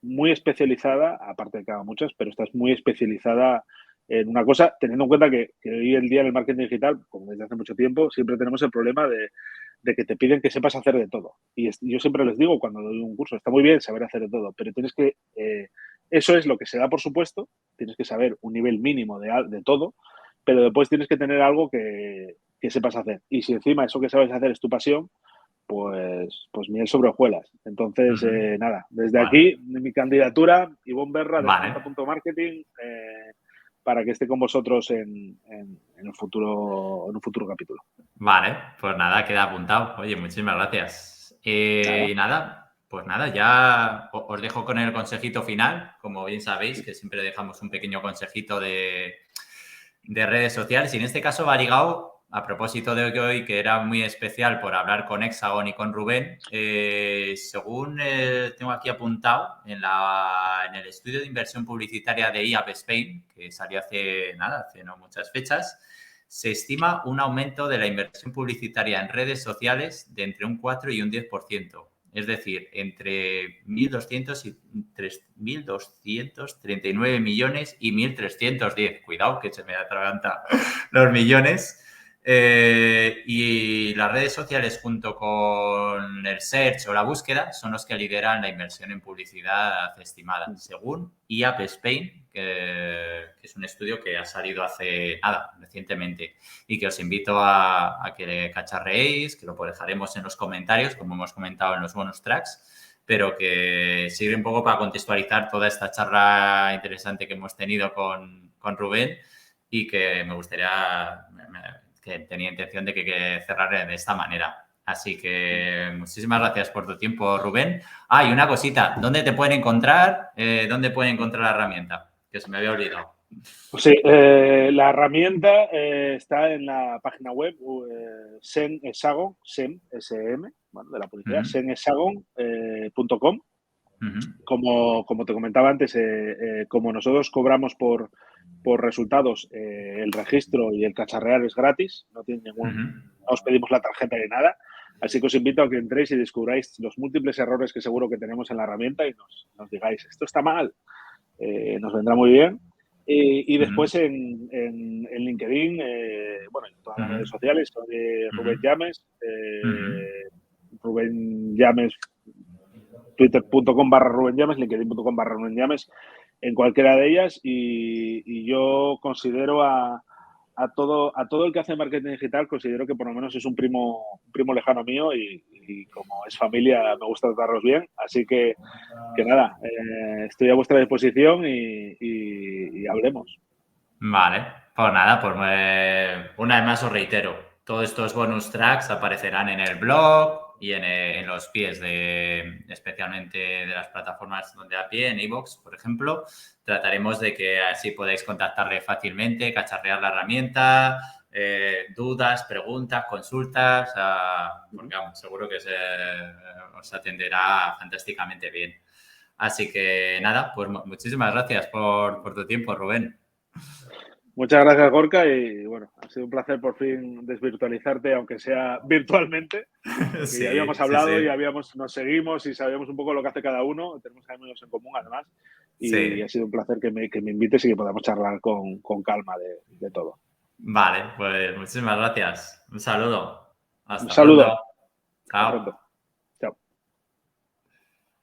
muy especializada, aparte de que haga muchas, pero estás muy especializada en una cosa, teniendo en cuenta que hoy en día en el marketing digital, como desde hace mucho tiempo, siempre tenemos el problema de que te piden que sepas hacer de todo. Y yo siempre les digo cuando doy un curso, está muy bien saber hacer de todo, pero tienes que, eso es lo que se da por supuesto, tienes que saber un nivel mínimo de todo, pero después tienes que tener algo que sepas hacer. Y si encima eso que sabes hacer es tu pasión, pues miel sobre hojuelas. Entonces, nada, desde Bueno, aquí mi candidatura, Ivonne Berra, de vale. Spunta.marketing, para que esté con vosotros en un futuro capítulo. Vale, pues nada, queda apuntado. Oye, muchísimas gracias. Nada, Y nada, pues nada, ya os dejo con el consejito final. Como bien sabéis, que siempre dejamos un pequeño consejito de redes sociales. Y en este caso va ligado, a propósito de hoy, que era muy especial por hablar con Hexagon y con Rubén, según tengo aquí apuntado en el estudio de inversión publicitaria de IAP Spain, que salió hace no muchas fechas, se estima un aumento de la inversión publicitaria en redes sociales de entre un 4 y un 10%. Es decir, entre 1.200 y 1.239 millones y 1.310. Cuidado, que se me atraganta los millones. Y las redes sociales junto con el search o la búsqueda son los que lideran la inversión en publicidad estimada, según IAP Spain, que es un estudio que ha salido recientemente, y que os invito a que cacharreéis, que lo dejaremos en los comentarios, como hemos comentado en los bonus tracks, pero que sirve un poco para contextualizar toda esta charla interesante que hemos tenido con Rubén y que me gustaría, que tenía intención de que cerrar de esta manera. Así que muchísimas gracias por tu tiempo, Rubén. Y una cosita, ¿dónde te pueden encontrar? ¿Dónde pueden encontrar la herramienta? Que se me había olvidado. Pues sí, la herramienta está en la página web Sen Hexagon, SEM, SM, bueno, de la publicidad, senhexagon.com. Como te comentaba antes, como nosotros cobramos por resultados, el registro y el cacharrear es gratis, no os pedimos la tarjeta ni nada. Así que os invito a que entréis y descubráis los múltiples errores que seguro que tenemos en la herramienta y nos digáis, esto está mal, nos vendrá muy bien. Y después en LinkedIn, bueno, en todas las redes sociales, soy Rubén Llames, Rubén Llames, twitter.com/Rubén Llames, linkedin.com/Rubén Llames, en cualquiera de ellas. Y yo considero a todo el que hace marketing digital, considero que por lo menos es un primo lejano mío y como es familia me gusta tratarlos bien. Así que nada, estoy a vuestra disposición y hablemos. Vale, pues nada, pues una vez más os reitero, todos estos bonus tracks aparecerán en el blog y en los pies especialmente de las plataformas donde a pie, en iVoox, por ejemplo. Trataremos de que así podáis contactarle fácilmente, cacharrear la herramienta, dudas, preguntas, consultas, porque vamos, seguro que os atenderá fantásticamente bien. Así que nada, pues muchísimas gracias por tu tiempo, Rubén. Muchas gracias, Gorka, y bueno, ha sido un placer por fin desvirtualizarte, aunque sea virtualmente, porque Sí, ya habíamos sí, hablado sí. y nos seguimos y sabíamos un poco lo que hace cada uno, tenemos amigos en común además, y Sí. ha sido un placer que me invites y que podamos charlar con calma de todo. Vale, pues muchísimas gracias. Un saludo. Un Hasta saludo, pronto. hasta Chao. pronto.